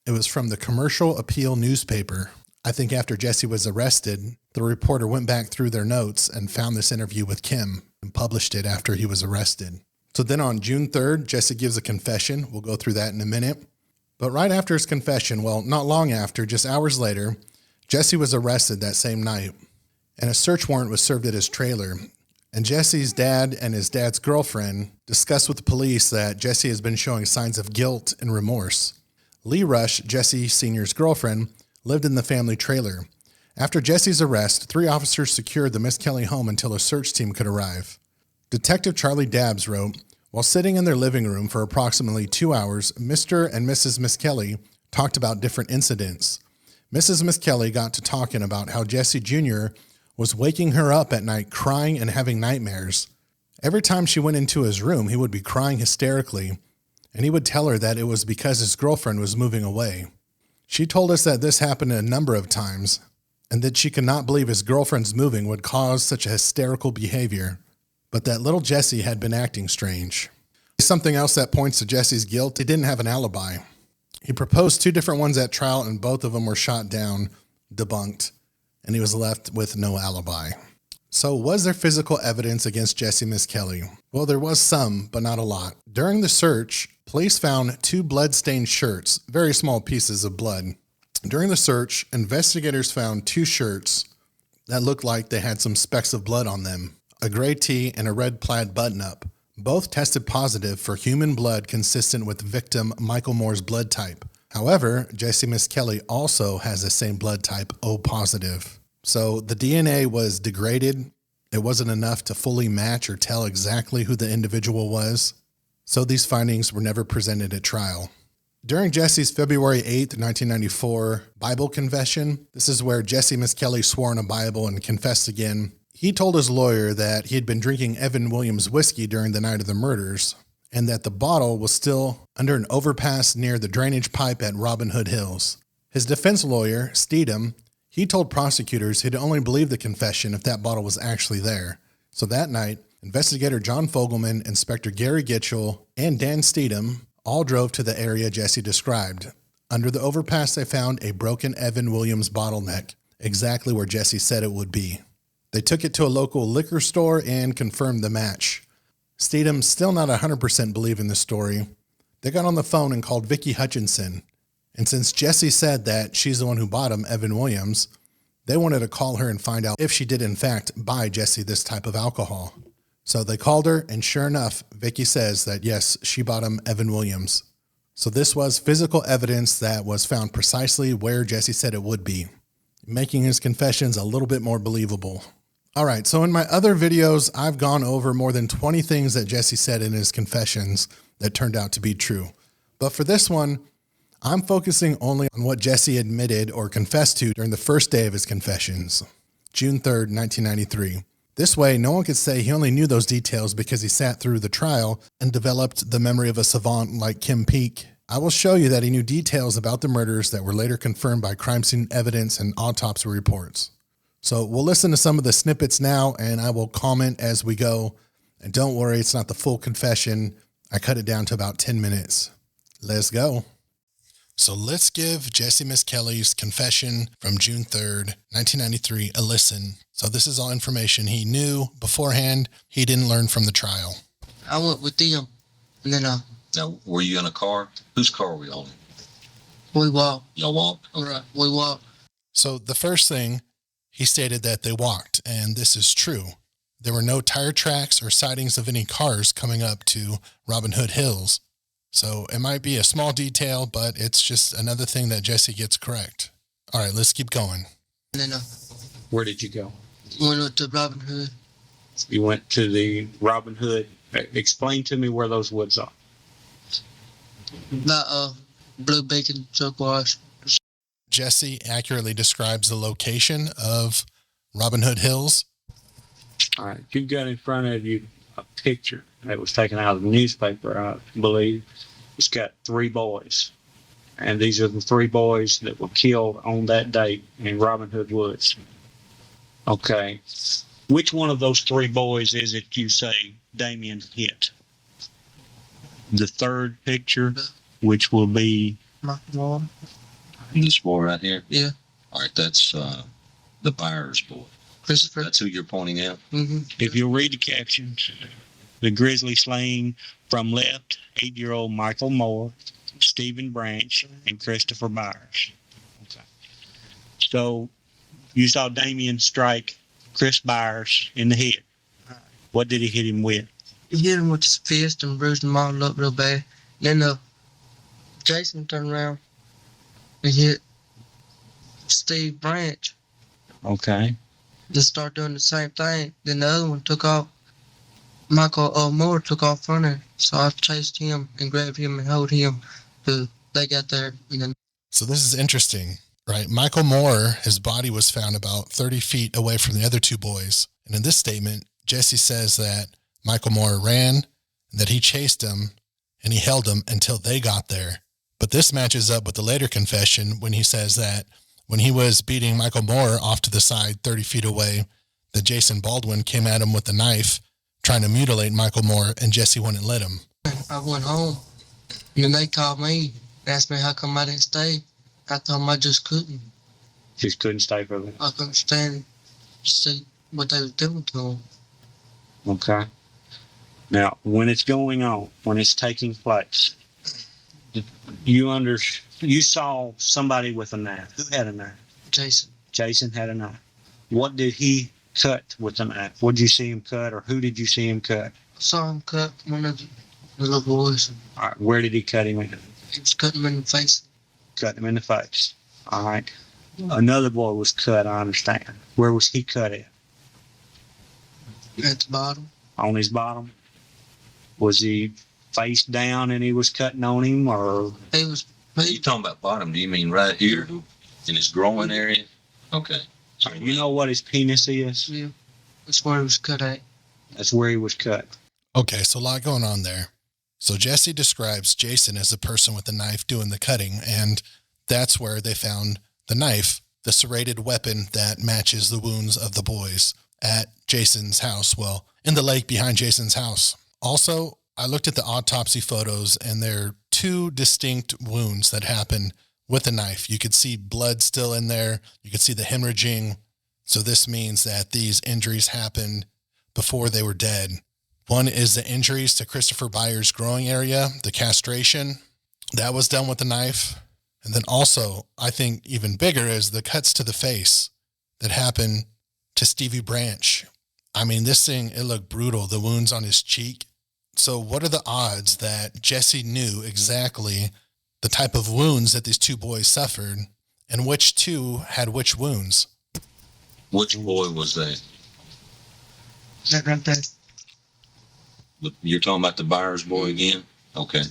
It was from the Commercial Appeal newspaper. I think after Jessie was arrested, the reporter went back through their notes and found this interview with Kim and published it after he was arrested. So then on June 3rd, Jessie gives a confession. We'll go through that in a minute. But right after his confession, well, not long after, just hours later, Jessie was arrested that same night, and a search warrant was served at his trailer. And Jessie's dad and his dad's girlfriend discussed with the police that Jessie has been showing signs of guilt and remorse. Lee Rush, Jessie Sr.'s girlfriend, lived in the family trailer. After Jessie's arrest, 3 officers secured the Misskelley home until a search team could arrive. Detective Charlie Dabbs wrote, "While sitting in their living room for approximately 2 hours, Mr. and Mrs. Misskelley talked about different incidents. Mrs. Misskelley got to talking about how Jessie Jr. was waking her up at night crying and having nightmares. Every time she went into his room, he would be crying hysterically, and he would tell her that it was because his girlfriend was moving away. She told us that this happened a number of times, and that she could not believe his girlfriend's moving would cause such a hysterical behavior, but that little Jessie had been acting strange." Something else that points to Jessie's guilt: he didn't have an alibi. He proposed 2 different ones at trial, and both of them were shot down, debunked, and he was left with no alibi. So was there physical evidence against Jessie Misskelley? Well, there was some, but not a lot. During the search, police found 2 blood-stained shirts, very small pieces of blood. During the search, investigators found 2 shirts that looked like they had some specks of blood on them, a gray tee and a red plaid button-up. Both tested positive for human blood consistent with victim Michael Moore's blood type. However, Jessie Misskelley also has the same blood type, O positive. So the DNA was degraded. It wasn't enough to fully match or tell exactly who the individual was. So these findings were never presented at trial. During Jessie's February 8th, 1994 Bible confession, this is where Jessie Misskelley swore in a Bible and confessed again. He told his lawyer that he had been drinking Evan Williams whiskey during the night of the murders, and that the bottle was still under an overpass near the drainage pipe at Robin Hood Hills. His defense lawyer, Steedham, he told prosecutors he'd only believe the confession if that bottle was actually there. So that night, investigator John Fogelman, Inspector Gary Gitchell, and Dan Steedham all drove to the area Jessie described. Under the overpass, they found a broken Evan Williams bottleneck, exactly where Jessie said it would be. They took it to a local liquor store and confirmed the match. Steedham, still not 100% believing the story, they got on the phone and called Vicki Hutchinson. And since Jessie said that she's the one who bought him, Evan Williams, they wanted to call her and find out if she did in fact buy Jessie this type of alcohol. So they called her, and sure enough, Vicki says that yes, she bought him Evan Williams. So this was physical evidence that was found precisely where Jessie said it would be, making his confessions a little bit more believable. All right, so in my other videos, I've gone over more than 20 things that Jessie said in his confessions that turned out to be true. But for this one, I'm focusing only on what Jessie admitted or confessed to during the first day of his confessions, June 3rd, 1993. This way, no one could say he only knew those details because he sat through the trial and developed the memory of a savant like Kim Peek. I will show you that he knew details about the murders that were later confirmed by crime scene evidence and autopsy reports. So we'll listen to some of the snippets now, and I will comment as we go. And don't worry, it's not the full confession. I cut it down to about 10 minutes. Let's go. So let's give Jessie Misskelley's confession from June 3rd, 1993 a listen. So this is all information he knew beforehand. He didn't learn from the trial. I went with them, and then Now, were you in a car? Whose car were you on? we walked. Y'all walked? All right, we walked. So the first thing, he stated that they walked, and this is true. There were no tire tracks or sightings of any cars coming up to Robin Hood Hills. So it might be a small detail, but it's just another thing that Jessie gets correct. All right, let's keep going. And then Where did you go? went up to Robin Hood. You went to the Robin Hood. Explain to me where those woods are. That blue bacon truck wash. Jessie accurately describes the location of Robin Hood Hills. All right, you've got in front of you a picture that was taken out of the newspaper, I believe. It's got 3 boys. And these are the 3 boys that were killed on that date in Robin Hood Woods. Okay. Which one of those 3 boys is it you say Damien hit? The third picture, which will be... This boy right here? Yeah. All right, that's the Byers boy. Christopher. That's who you're pointing out? Mm-hmm. If you'll read the captions, the grisly slaying from left, 8-year-old Michael Moore, Stephen Branch, and Christopher Byers. Okay. So you saw Damien strike Chris Byers in the head. What did he hit him with? He hit him with his fist and bruised him all up real bad. Then Jason turned around and hit Steve Branch. Okay. Just start doing the same thing. Then the other one took off. Michael Moore took off running, so I chased him and grabbed him and held him till they got there. And then So this is interesting, right? Michael Moore, his body was found about 30 feet away from the other 2 boys. And in this statement, Jessie says that Michael Moore ran, and that he chased him, and he held him until they got there. But this matches up with the later confession when he says that when he was beating Michael Moore off to the side 30 feet away, that Jason Baldwin came at him with a knife, trying to mutilate Michael Moore, and Jessie wouldn't let him. I went home, and then they called me and asked me how come I didn't stay. I told them I just couldn't. Just couldn't stay for them. I couldn't stand to see what they was doing to him. Okay. Now, when it's going on, when it's taking place, you saw somebody with a knife. Who had a knife? Jason. Jason had a knife. What did he cut with the knife? What did you see him cut, or who did you see him cut? I saw him cut one of the little boys. All right, where did he cut him in? He was cutting him in the face. Cut him in the face. All right. Another boy was cut, I understand. Where was he cut at? At the bottom. On his bottom? Was he face down and he was cutting on him, or? He was. You talking about bottom? Do you mean right here in his groin area? Okay. You know what his penis is? Yeah. That's where he was cut at. That's where he was cut. Okay, so a lot going on there. So Jessie describes Jason as the person with the knife doing the cutting, and that's where they found the knife, the serrated weapon that matches the wounds of the boys at Jason's house, well, in the lake behind Jason's house. Also, I looked at the autopsy photos, and there are 2 distinct wounds that happen with the knife. You could see blood still in there. You could see the hemorrhaging. So this means that these injuries happened before they were dead. One is the injuries to Christopher Byers' growing area, the castration. That was done with the knife. And then also, I think even bigger is the cuts to the face that happened to Stevie Branch. I mean, this thing, it looked brutal, the wounds on his cheek. So what are the odds that Jessie knew exactly the type of wounds that these 2 boys suffered and which 2 had which wounds? Which boy was that? That right there. You're talking about the Byers boy again? Okay.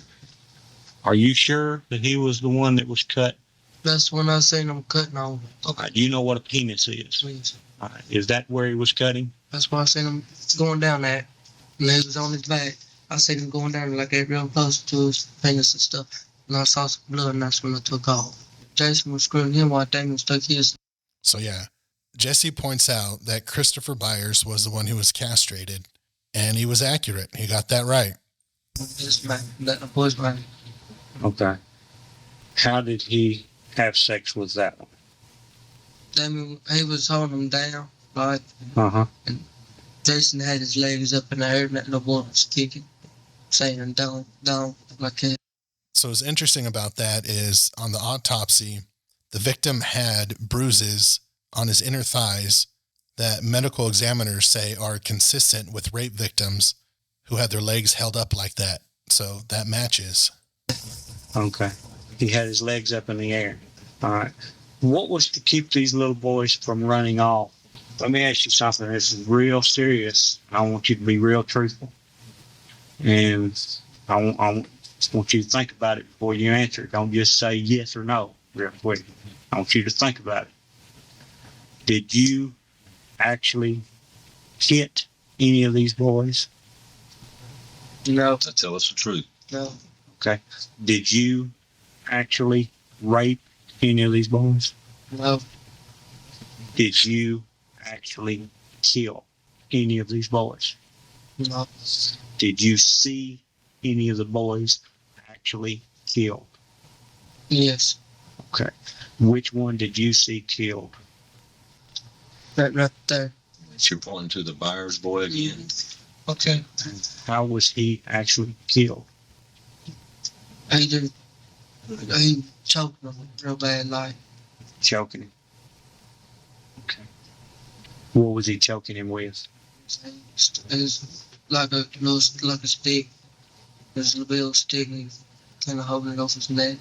Are you sure that he was the one that was cut? That's when I seen him cutting on. All right, do you know what a penis is? Please. All right, is that where he was cutting? That's why I seen him going down there. And he was on his back. I seen him going down like that real close to his penis and stuff. And I saw some blood, and that's when I took off. Jason was screwing him while Damien took his. So yeah, Jessie points out that Christopher Byers was the one who was castrated, and he was accurate. He got that right. His back, that boy's back. Okay. How did he have sex with that one? Damien, he was holding him down, right? Uh-huh. And Jason had his legs up in the air, and that little boy was kicking, saying, don't, like that. So what's interesting about that is on the autopsy, the victim had bruises on his inner thighs that medical examiners say are consistent with rape victims who had their legs held up like that. So that matches. Okay. He had his legs up in the air. All right. What was to keep these little boys from running off? Let me ask you something. This is real serious. I want you to be real truthful. And I want you to think about it before you answer. Don't just say yes or no. real quick. I want you to think about it. Did you actually hit any of these boys? No, Tell us the truth. no, Okay. Did you actually rape any of these boys? no, Did you actually kill any of these boys? no, Did you see any of the boys actually killed? yes. Okay. Which one did you see killed? Right there. You're pointing to the Byers boy again. Okay. How was he actually killed? He choked him real bad, like. Choking him. Okay. What was he choking him with? It's like a stick. There's a little stick and kind of holding it off his neck.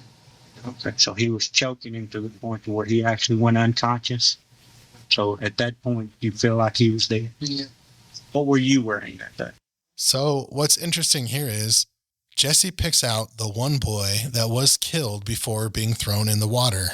Okay. So he was choking him to the point where he actually went unconscious. So at that point, you feel like he was dead. Yeah. What were you wearing that day? So what's interesting here is Jessie picks out the one boy that was killed before being thrown in the water.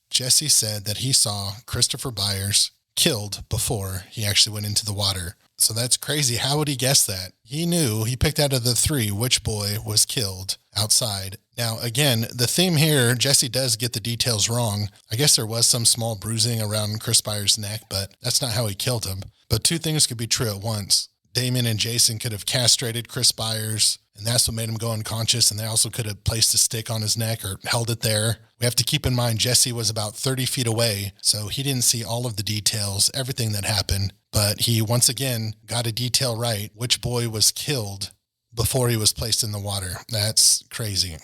Jessie said that he saw Christopher Byers killed before he actually went into the water. So that's crazy. How would he guess that? He knew, he picked out of the three which boy was killed outside. Now, again, the theme here, Jessie does get the details wrong. I guess there was some small bruising around Chris Byers' neck, but that's not how he killed him. But two things could be true at once. Damien and Jason could have castrated Chris Byers, and that's what made him go unconscious, and they also could have placed a stick on his neck or held it there. We have to keep in mind Jessie was about 30 feet away, so he didn't see all of the details, everything that happened, but he once again got a detail right, which boy was killed before he was placed in the water. That's crazy.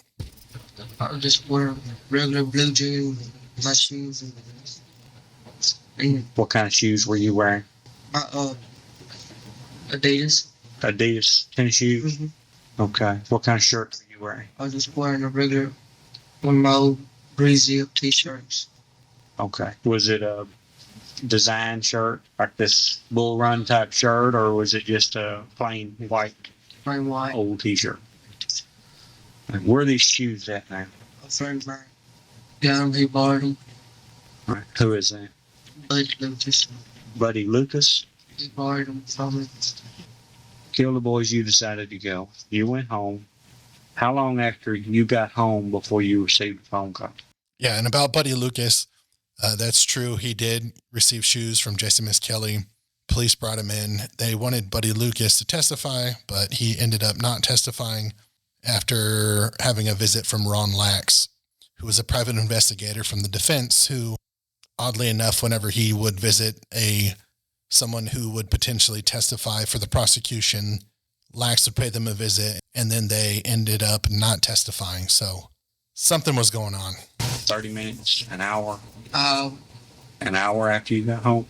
I just wear regular blue jeans, my shoes, and What kind of shoes were you wearing? my Adidas. Adidas tennis shoes? Mhm. Okay. What kind of shirt were you wearing? I was just wearing a regular, one of my old breezy up t-shirts. Okay. Was it a design shirt, like this bull run type shirt, or was it just a plain white Plain white. old t-shirt? And where are these shoes at now? A friend of mine got them, he borrowed them. All right. Who is that? Buddy Lucas, Buddy Lucas? he borrowed them from me. Kill the boys, you decided to go. You went home. How long after you got home before you received a phone call? Yeah, and about Buddy Lucas, that's true. He did receive shoes from Jessie Misskelley. Police brought him in. They wanted Buddy Lucas to testify, but he ended up not testifying after having a visit from Ron Lax, who was a private investigator from the defense, who, oddly enough, whenever he would visit someone who would potentially testify for the prosecution, Lax would pay them a visit, and then they ended up not testifying. So something was going on. 30 minutes, an hour, Uh, an hour after you got home?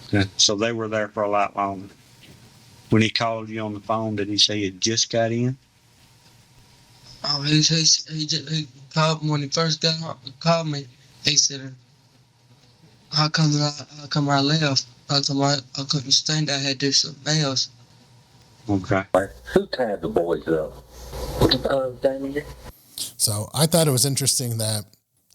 Okay. So they were there for a lot longer. When he called you on the phone, did he say you just got in? he called when he first called me. He said, "How come I left? I told him I couldn't stand it. I had to do something else." Okay. Who tied the boys up? Damien. So I thought it was interesting that,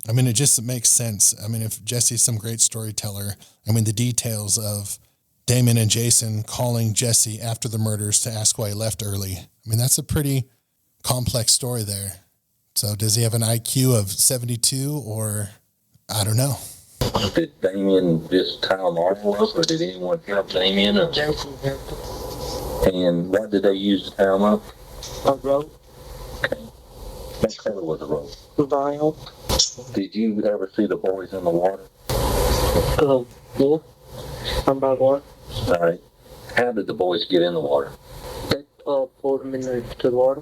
I mean, it just makes sense. I mean, if Jessie's some great storyteller, I mean, the details of Damien and Jason calling Jessie after the murders to ask why he left early. I mean, that's a pretty complex story there. So does he have an IQ of 72 or I don't know. Did Damien just tie them all up, or did anyone help Damien? Jason helped him. And what did they use to tie them up? A rope. Okay. What color was the rope? Vinyl. Did you ever see the boys in the water? Yeah. I'm about one. All right. How did the boys get in the water? They pulled him into the water.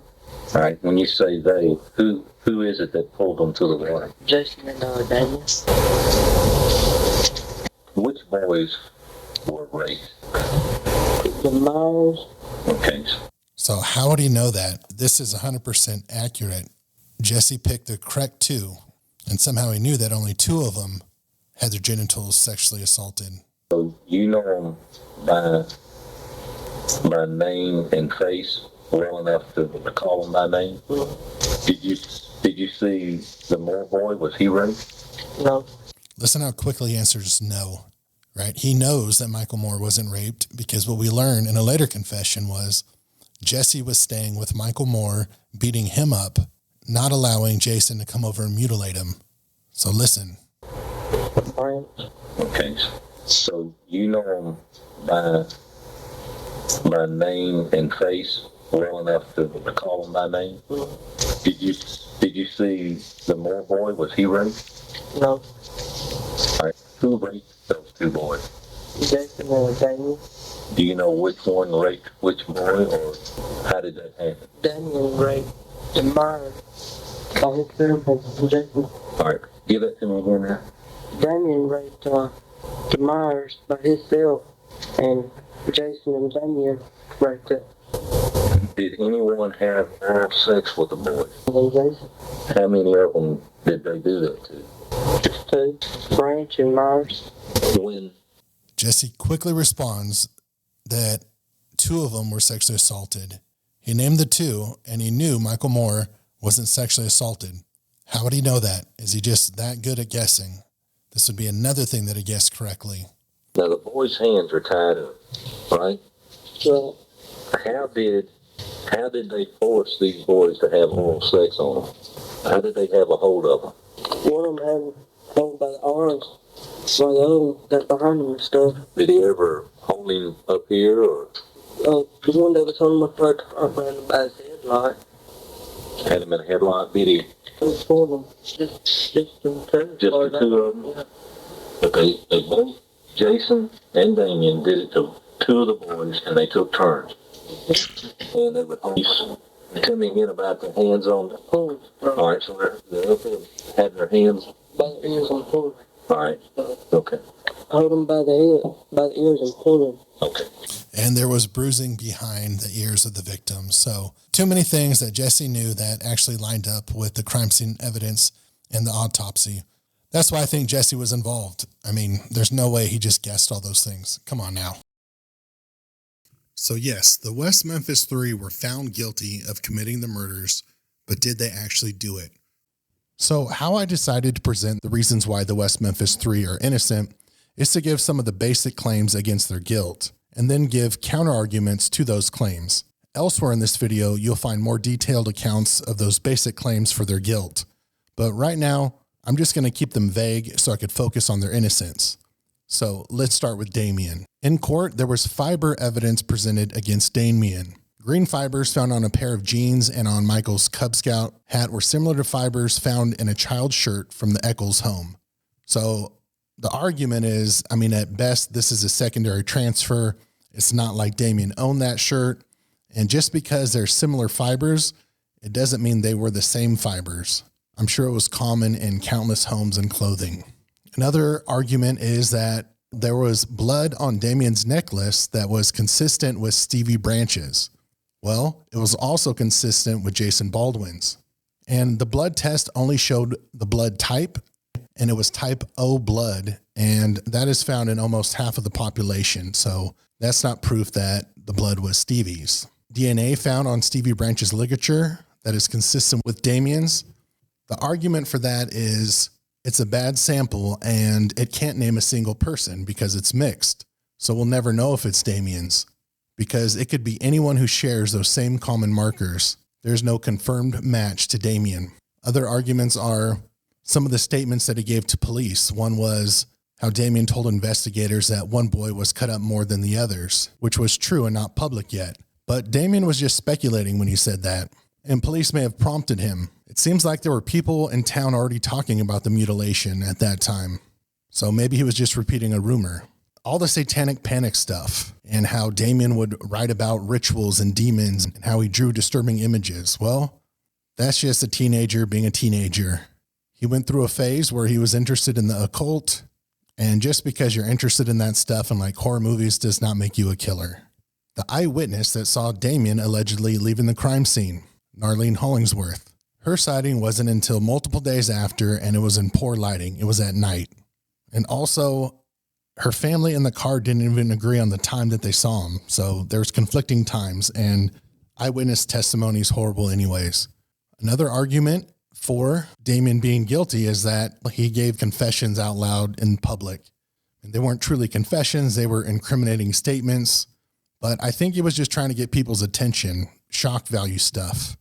All right. When you say they, who is it that pulled them to the water? Jason and Damien. Which boys were raped? The Myers. Okay. So how would he know that? This is 100% accurate. Jessie picked the correct two, and somehow he knew that only two of them had their genitals sexually assaulted. So you know them by name and face well enough to call them by name? Did Did you see the Moore boy? Was he raped? No. Listen how quickly he answers no, right? He knows that Michael Moore wasn't raped because what we learned in a later confession was Jessie was staying with Michael Moore, beating him up, not allowing Jason to come over and mutilate him. So listen. Okay, so you know him by name and face well enough to call him by name? Did you see the Moore boy? Was he raped? No. All right. Who raped those two boys? Jason and Damien. Do you know which one raped which boy, or how did that happen? Damien raped and Myers by himself and Jason. All right, give that to me again now. Damien raped the Myers by himself, and Jason and Damien raped it. Did anyone have oral sex with the boys? And Jason. How many of them did they do that to? Just two. Branch and Myers. When? Jessie quickly responds that two of them were sexually assaulted. He named the two, and he knew Michael Moore wasn't sexually assaulted. How would he know that? Is he just that good at guessing? This would be another thing that he guessed correctly. Now the boys' hands are tied up, right? Well, How did they force these boys to have oral sex on them? How did they have a hold of them? one of them had hold by the arms, while the other one got behind him and stuff. Did he ever hold him up here, or The one that was holding my foot up around by his headlight. had him in a headlock? Did he? It was for them. Just the two. Just the two of them? Yeah. But they both, Jason and Damien, did it to two of the boys, and they took turns. And they would always coming in about their hands on the Pulling. All right, so they're up there, had their hands. By the ears and pulling. All right, okay, Hold them by the ears and pulling. okay. And there was bruising behind the ears of the victim. So too many things that Jessie knew that actually lined up with the crime scene evidence and the autopsy. That's why I think Jessie was involved. I mean, there's no way he just guessed all those things. Come on now. So yes, the West Memphis Three were found guilty of committing the murders, but did they actually do it? So how I decided to present the reasons why the West Memphis Three are innocent is to give some of the basic claims against their guilt, and then give counterarguments to those claims. Elsewhere in this video, you'll find more detailed accounts of those basic claims for their guilt. But right now, I'm just going to keep them vague so I could focus on their innocence. So let's start with Damien. In court, there was fiber evidence presented against Damien. Green fibers found on a pair of jeans and on Michael's Cub Scout hat were similar to fibers found in a child's shirt from the Echols home. So the argument is, I mean, at best, this is a secondary transfer. It's not like Damien owned that shirt. And just because they're similar fibers, it doesn't mean they were the same fibers. I'm sure it was common in countless homes and clothing. Another argument is that there was blood on Damien's necklace that was consistent with Stevie Branch's. Well, it was also consistent with Jason Baldwin's. And the blood test only showed the blood type, and it was type O blood, and that is found in almost half of the population. So that's not proof that the blood was Stevie's. DNA found on Stevie Branch's ligature that is consistent with Damien's. The argument for that is it's a bad sample and it can't name a single person because it's mixed. So we'll never know if it's Damien's because it could be anyone who shares those same common markers. There's no confirmed match to Damien. Other arguments are some of the statements that he gave to police. One was how Damien told investigators that one boy was cut up more than the others, which was true and not public yet. But Damien was just speculating when he said that, and police may have prompted him. It seems like there were people in town already talking about the mutilation at that time. So maybe he was just repeating a rumor. All the satanic panic stuff and how Damien would write about rituals and demons and how he drew disturbing images. Well, that's just a teenager being a teenager. He went through a phase where he was interested in the occult, and just because you're interested in that stuff and like horror movies does not make you a killer. The eyewitness that saw Damien allegedly leaving the crime scene, Narlene Hollingsworth. Her sighting wasn't until multiple days after, and it was in poor lighting. It was at night. And also, her family in the car didn't even agree on the time that they saw him. So there's conflicting times, and eyewitness testimony is horrible anyways. Another argument for Damien being guilty is that he gave confessions out loud in public. And they weren't truly confessions, they were incriminating statements. But I think he was just trying to get people's attention, shock value stuff,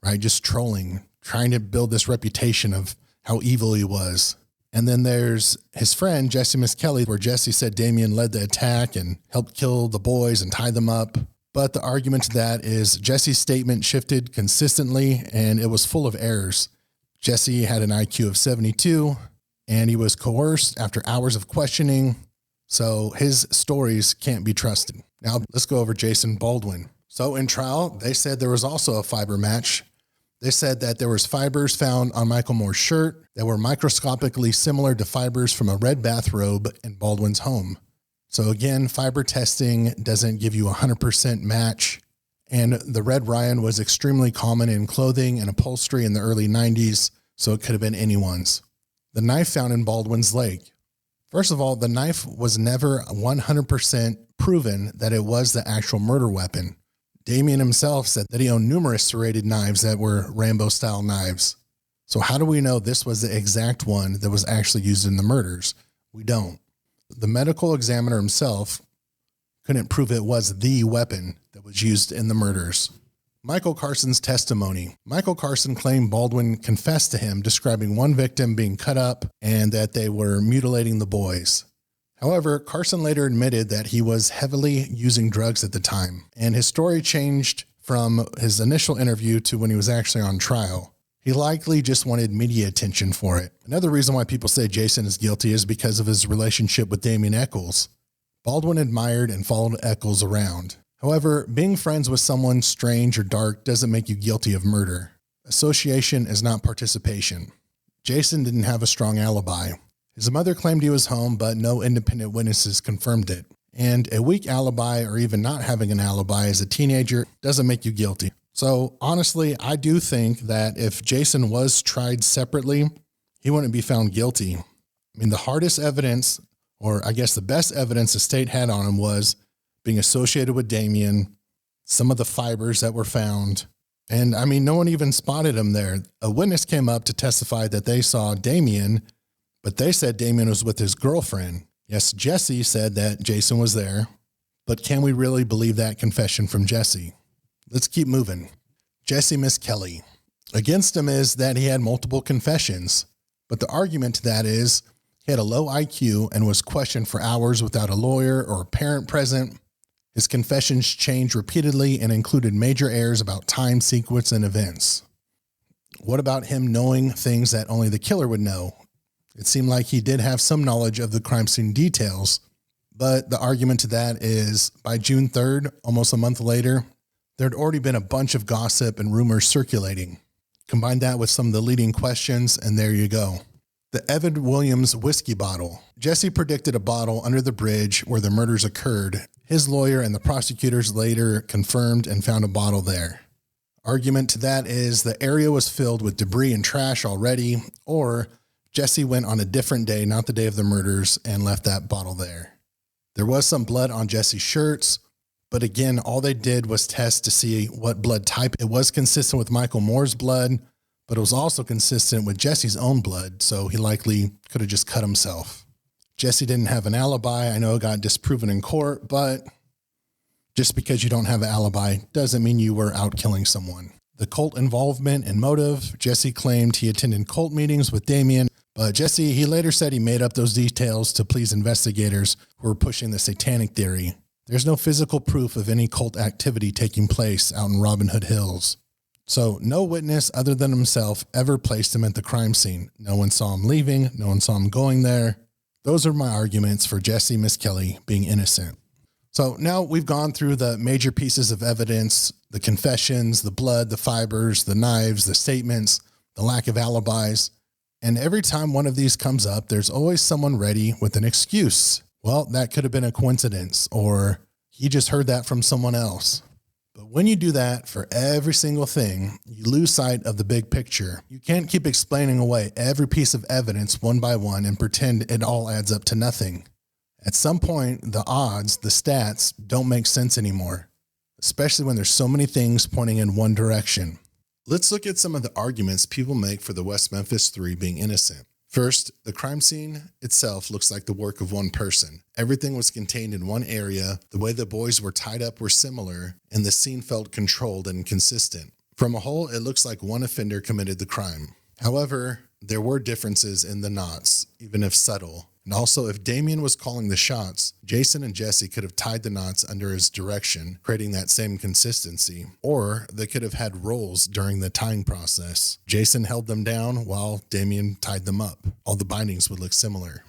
right? Just trolling, trying to build this reputation of how evil he was. And then there's his friend, Jessie Misskelley, where Jessie said Damien led the attack and helped kill the boys and tie them up. But the argument to that is Jessie's statement shifted consistently and it was full of errors. Jessie had an IQ of 72 and he was coerced after hours of questioning. So his stories can't be trusted. Now let's go over Jason Baldwin. So in trial, they said there was also a fiber match. They said that there was fibers found on Michael Moore's shirt that were microscopically similar to fibers from a red bathrobe in Baldwin's home. So again, fiber testing doesn't give you a 100% match. And the red Ryan was extremely common in clothing and upholstery in the early 90s, so it could have been anyone's. The knife found in Baldwin's leg. First of all, the knife was never 100% proven that it was the actual murder weapon. Damien himself said that he owned numerous serrated knives that were Rambo-style knives. So how do we know this was the exact one that was actually used in the murders? We don't. The medical examiner himself couldn't prove it was the weapon that was used in the murders. Michael Carson's testimony. Michael Carson claimed Baldwin confessed to him, describing one victim being cut up and that they were mutilating the boys. However, Carson later admitted that he was heavily using drugs at the time, and his story changed from his initial interview to when he was actually on trial. He likely just wanted media attention for it. Another reason why people say Jason is guilty is because of his relationship with Damien Echols. Baldwin admired and followed Echols around. However, being friends with someone strange or dark doesn't make you guilty of murder. Association is not participation. Jason didn't have a strong alibi. His mother claimed he was home, but no independent witnesses confirmed it. And a weak alibi or even not having an alibi as a teenager doesn't make you guilty. So honestly, I do think that if Jason was tried separately, he wouldn't be found guilty. I mean, the hardest evidence, or I guess the best evidence the state had on him was being associated with Damien, some of the fibers that were found. And I mean, no one even spotted him there. A witness came up to testify that they saw Damien, but they said Damien was with his girlfriend. Yes, Jessie said that Jason was there, but can we really believe that confession from Jessie? Let's keep moving. Jessie Misskelley. Against him is that he had multiple confessions, but the argument to that is he had a low IQ and was questioned for hours without a lawyer or a parent present. His confessions changed repeatedly and included major errors about time, sequence, and events. What about him knowing things that only the killer would know? It seemed like he did have some knowledge of the crime scene details, but the argument to that is by June 3rd, almost a month later, there'd already been a bunch of gossip and rumors circulating. Combine that with some of the leading questions, and there you go. The Evan Williams whiskey bottle. Jessie predicted a bottle under the bridge where the murders occurred. His lawyer and the prosecutors later confirmed and found a bottle there. Argument to that is the area was filled with debris and trash already, or Jessie went on a different day, not the day of the murders, and left that bottle there. There was some blood on Jessie's shirts, but again, all they did was test to see what blood type. It was consistent with Michael Moore's blood, but it was also consistent with Jessie's own blood, so he likely could have just cut himself. Jessie didn't have an alibi. I know it got disproven in court, but just because you don't have an alibi doesn't mean you were out killing someone. The cult involvement and motive. Jessie claimed he attended cult meetings with Damien, but Jessie, he later said he made up those details to please investigators who were pushing the satanic theory. There's no physical proof of any cult activity taking place out in Robin Hood Hills. So no witness other than himself ever placed him at the crime scene. No one saw him leaving. No one saw him going there. Those are my arguments for Jessie Misskelley being innocent. So now we've gone through the major pieces of evidence, the confessions, the blood, the fibers, the knives, the statements, the lack of alibis. And every time one of these comes up, there's always someone ready with an excuse. Well, that could have been a coincidence, or he just heard that from someone else. But when you do that for every single thing, you lose sight of the big picture. You can't keep explaining away every piece of evidence one by one and pretend it all adds up to nothing. At some point, the odds, the stats, don't make sense anymore, especially when there's so many things pointing in one direction. Let's look at some of the arguments people make for the West Memphis Three being innocent. First, the crime scene itself looks like the work of one person. Everything was contained in one area, the way the boys were tied up were similar, and the scene felt controlled and consistent. From a whole, it looks like one offender committed the crime. However, there were differences in the knots, even if subtle. And also, if Damien was calling the shots, Jason and Jessie could have tied the knots under his direction, creating that same consistency. Or they could have had roles during the tying process. Jason held them down while Damien tied them up. All the bindings would look similar.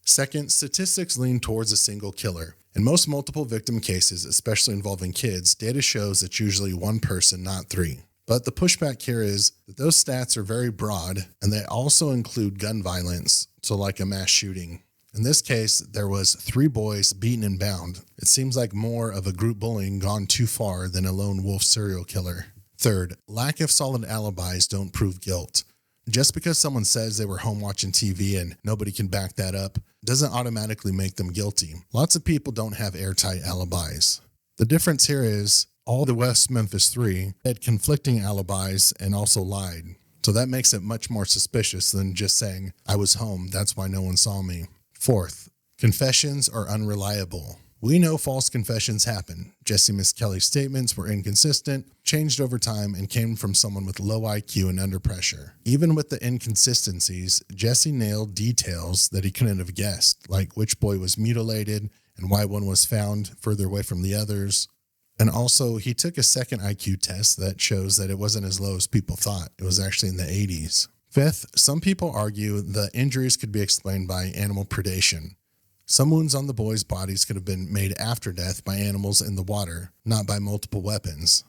Second, statistics lean towards a single killer. In most multiple victim cases, especially involving kids, data shows it's usually one person, not three. But the pushback here is that those stats are very broad, and they also include gun violence, so like a mass shooting. In this case, there was 3 boys beaten and bound. It seems like more of a group bullying gone too far than a lone wolf serial killer. Third, lack of solid alibis don't prove guilt. Just because someone says they were home watching TV and nobody can back that up doesn't automatically make them guilty. Lots of people don't have airtight alibis. The difference here is all the West Memphis Three had conflicting alibis and also lied. So that makes it much more suspicious than just saying, I was home, that's why no one saw me. Fourth, confessions are unreliable. We know false confessions happen. Jessie Misskelley's statements were inconsistent, changed over time, and came from someone with low IQ and under pressure. Even with the inconsistencies, Jessie nailed details that he couldn't have guessed, like which boy was mutilated and why one was found further away from the others. And also, he took a second IQ test that shows that it wasn't as low as people thought. It was actually in the 80s. Fifth, some people argue the injuries could be explained by animal predation. Some wounds on the boys' bodies could have been made after death by animals in the water, not by multiple weapons.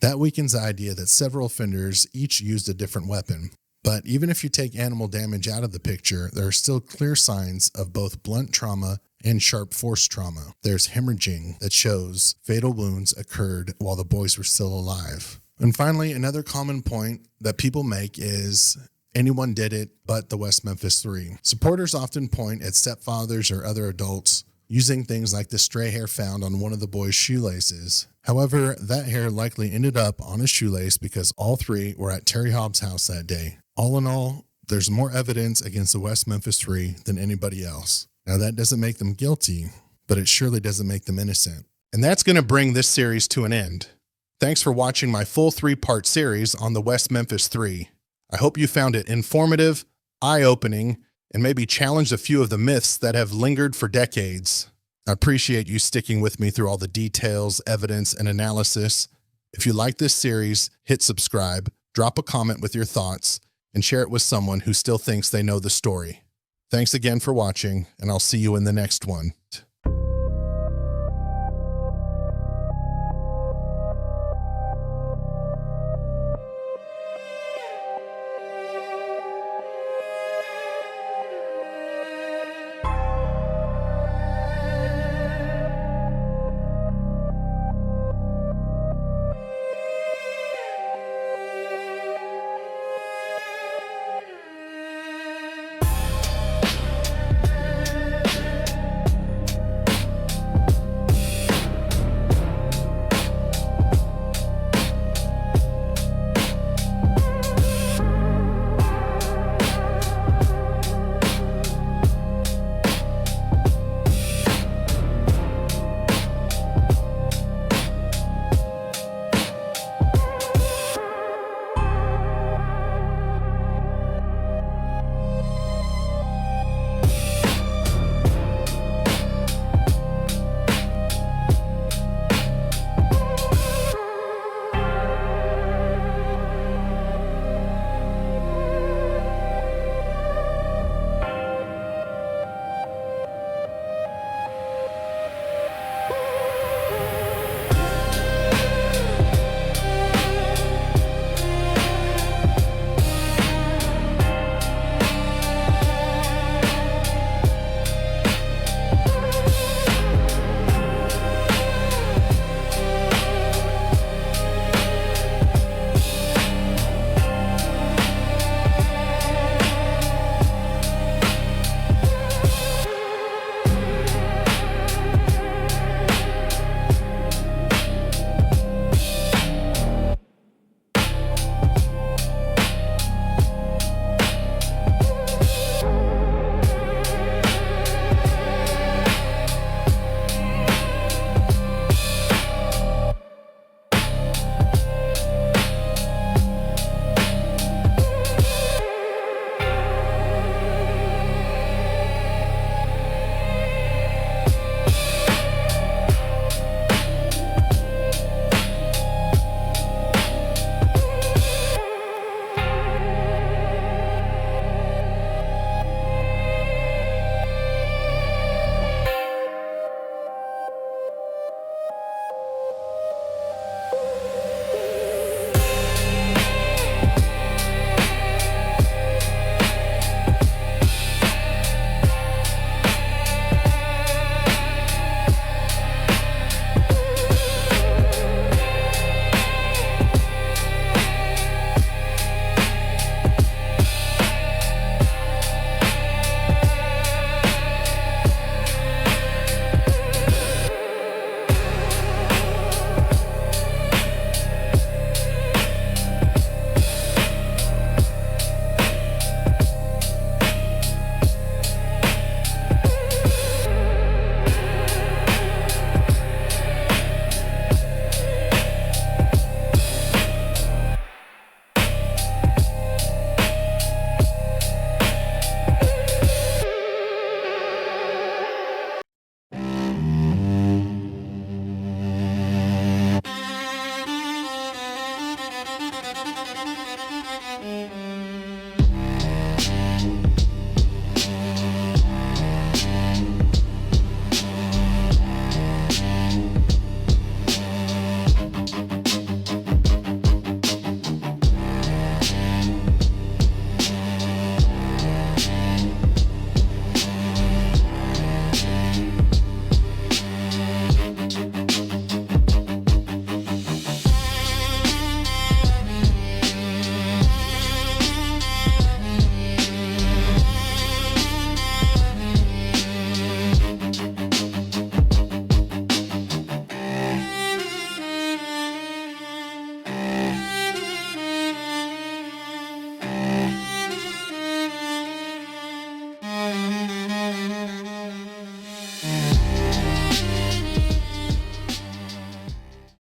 That weakens the idea that several offenders each used a different weapon. But even if you take animal damage out of the picture, there are still clear signs of both blunt trauma and sharp force trauma. There's hemorrhaging that shows fatal wounds occurred while the boys were still alive. And finally, another common point that people make is anyone did it but the West Memphis Three. Supporters often point at stepfathers or other adults using things like the stray hair found on one of the boys' shoelaces. However, that hair likely ended up on a shoelace because all 3 were at Terry Hobbs' house that day. All in all, there's more evidence against the West Memphis Three than anybody else. Now, that doesn't make them guilty, but it surely doesn't make them innocent. And that's going to bring this series to an end. Thanks for watching my full 3-part series on the West Memphis Three. I hope you found it informative, eye-opening, and maybe challenged a few of the myths that have lingered for decades. I appreciate you sticking with me through all the details, evidence, and analysis. If you like this series, hit subscribe, drop a comment with your thoughts, and share it with someone who still thinks they know the story. Thanks again for watching, and I'll see you in the next one.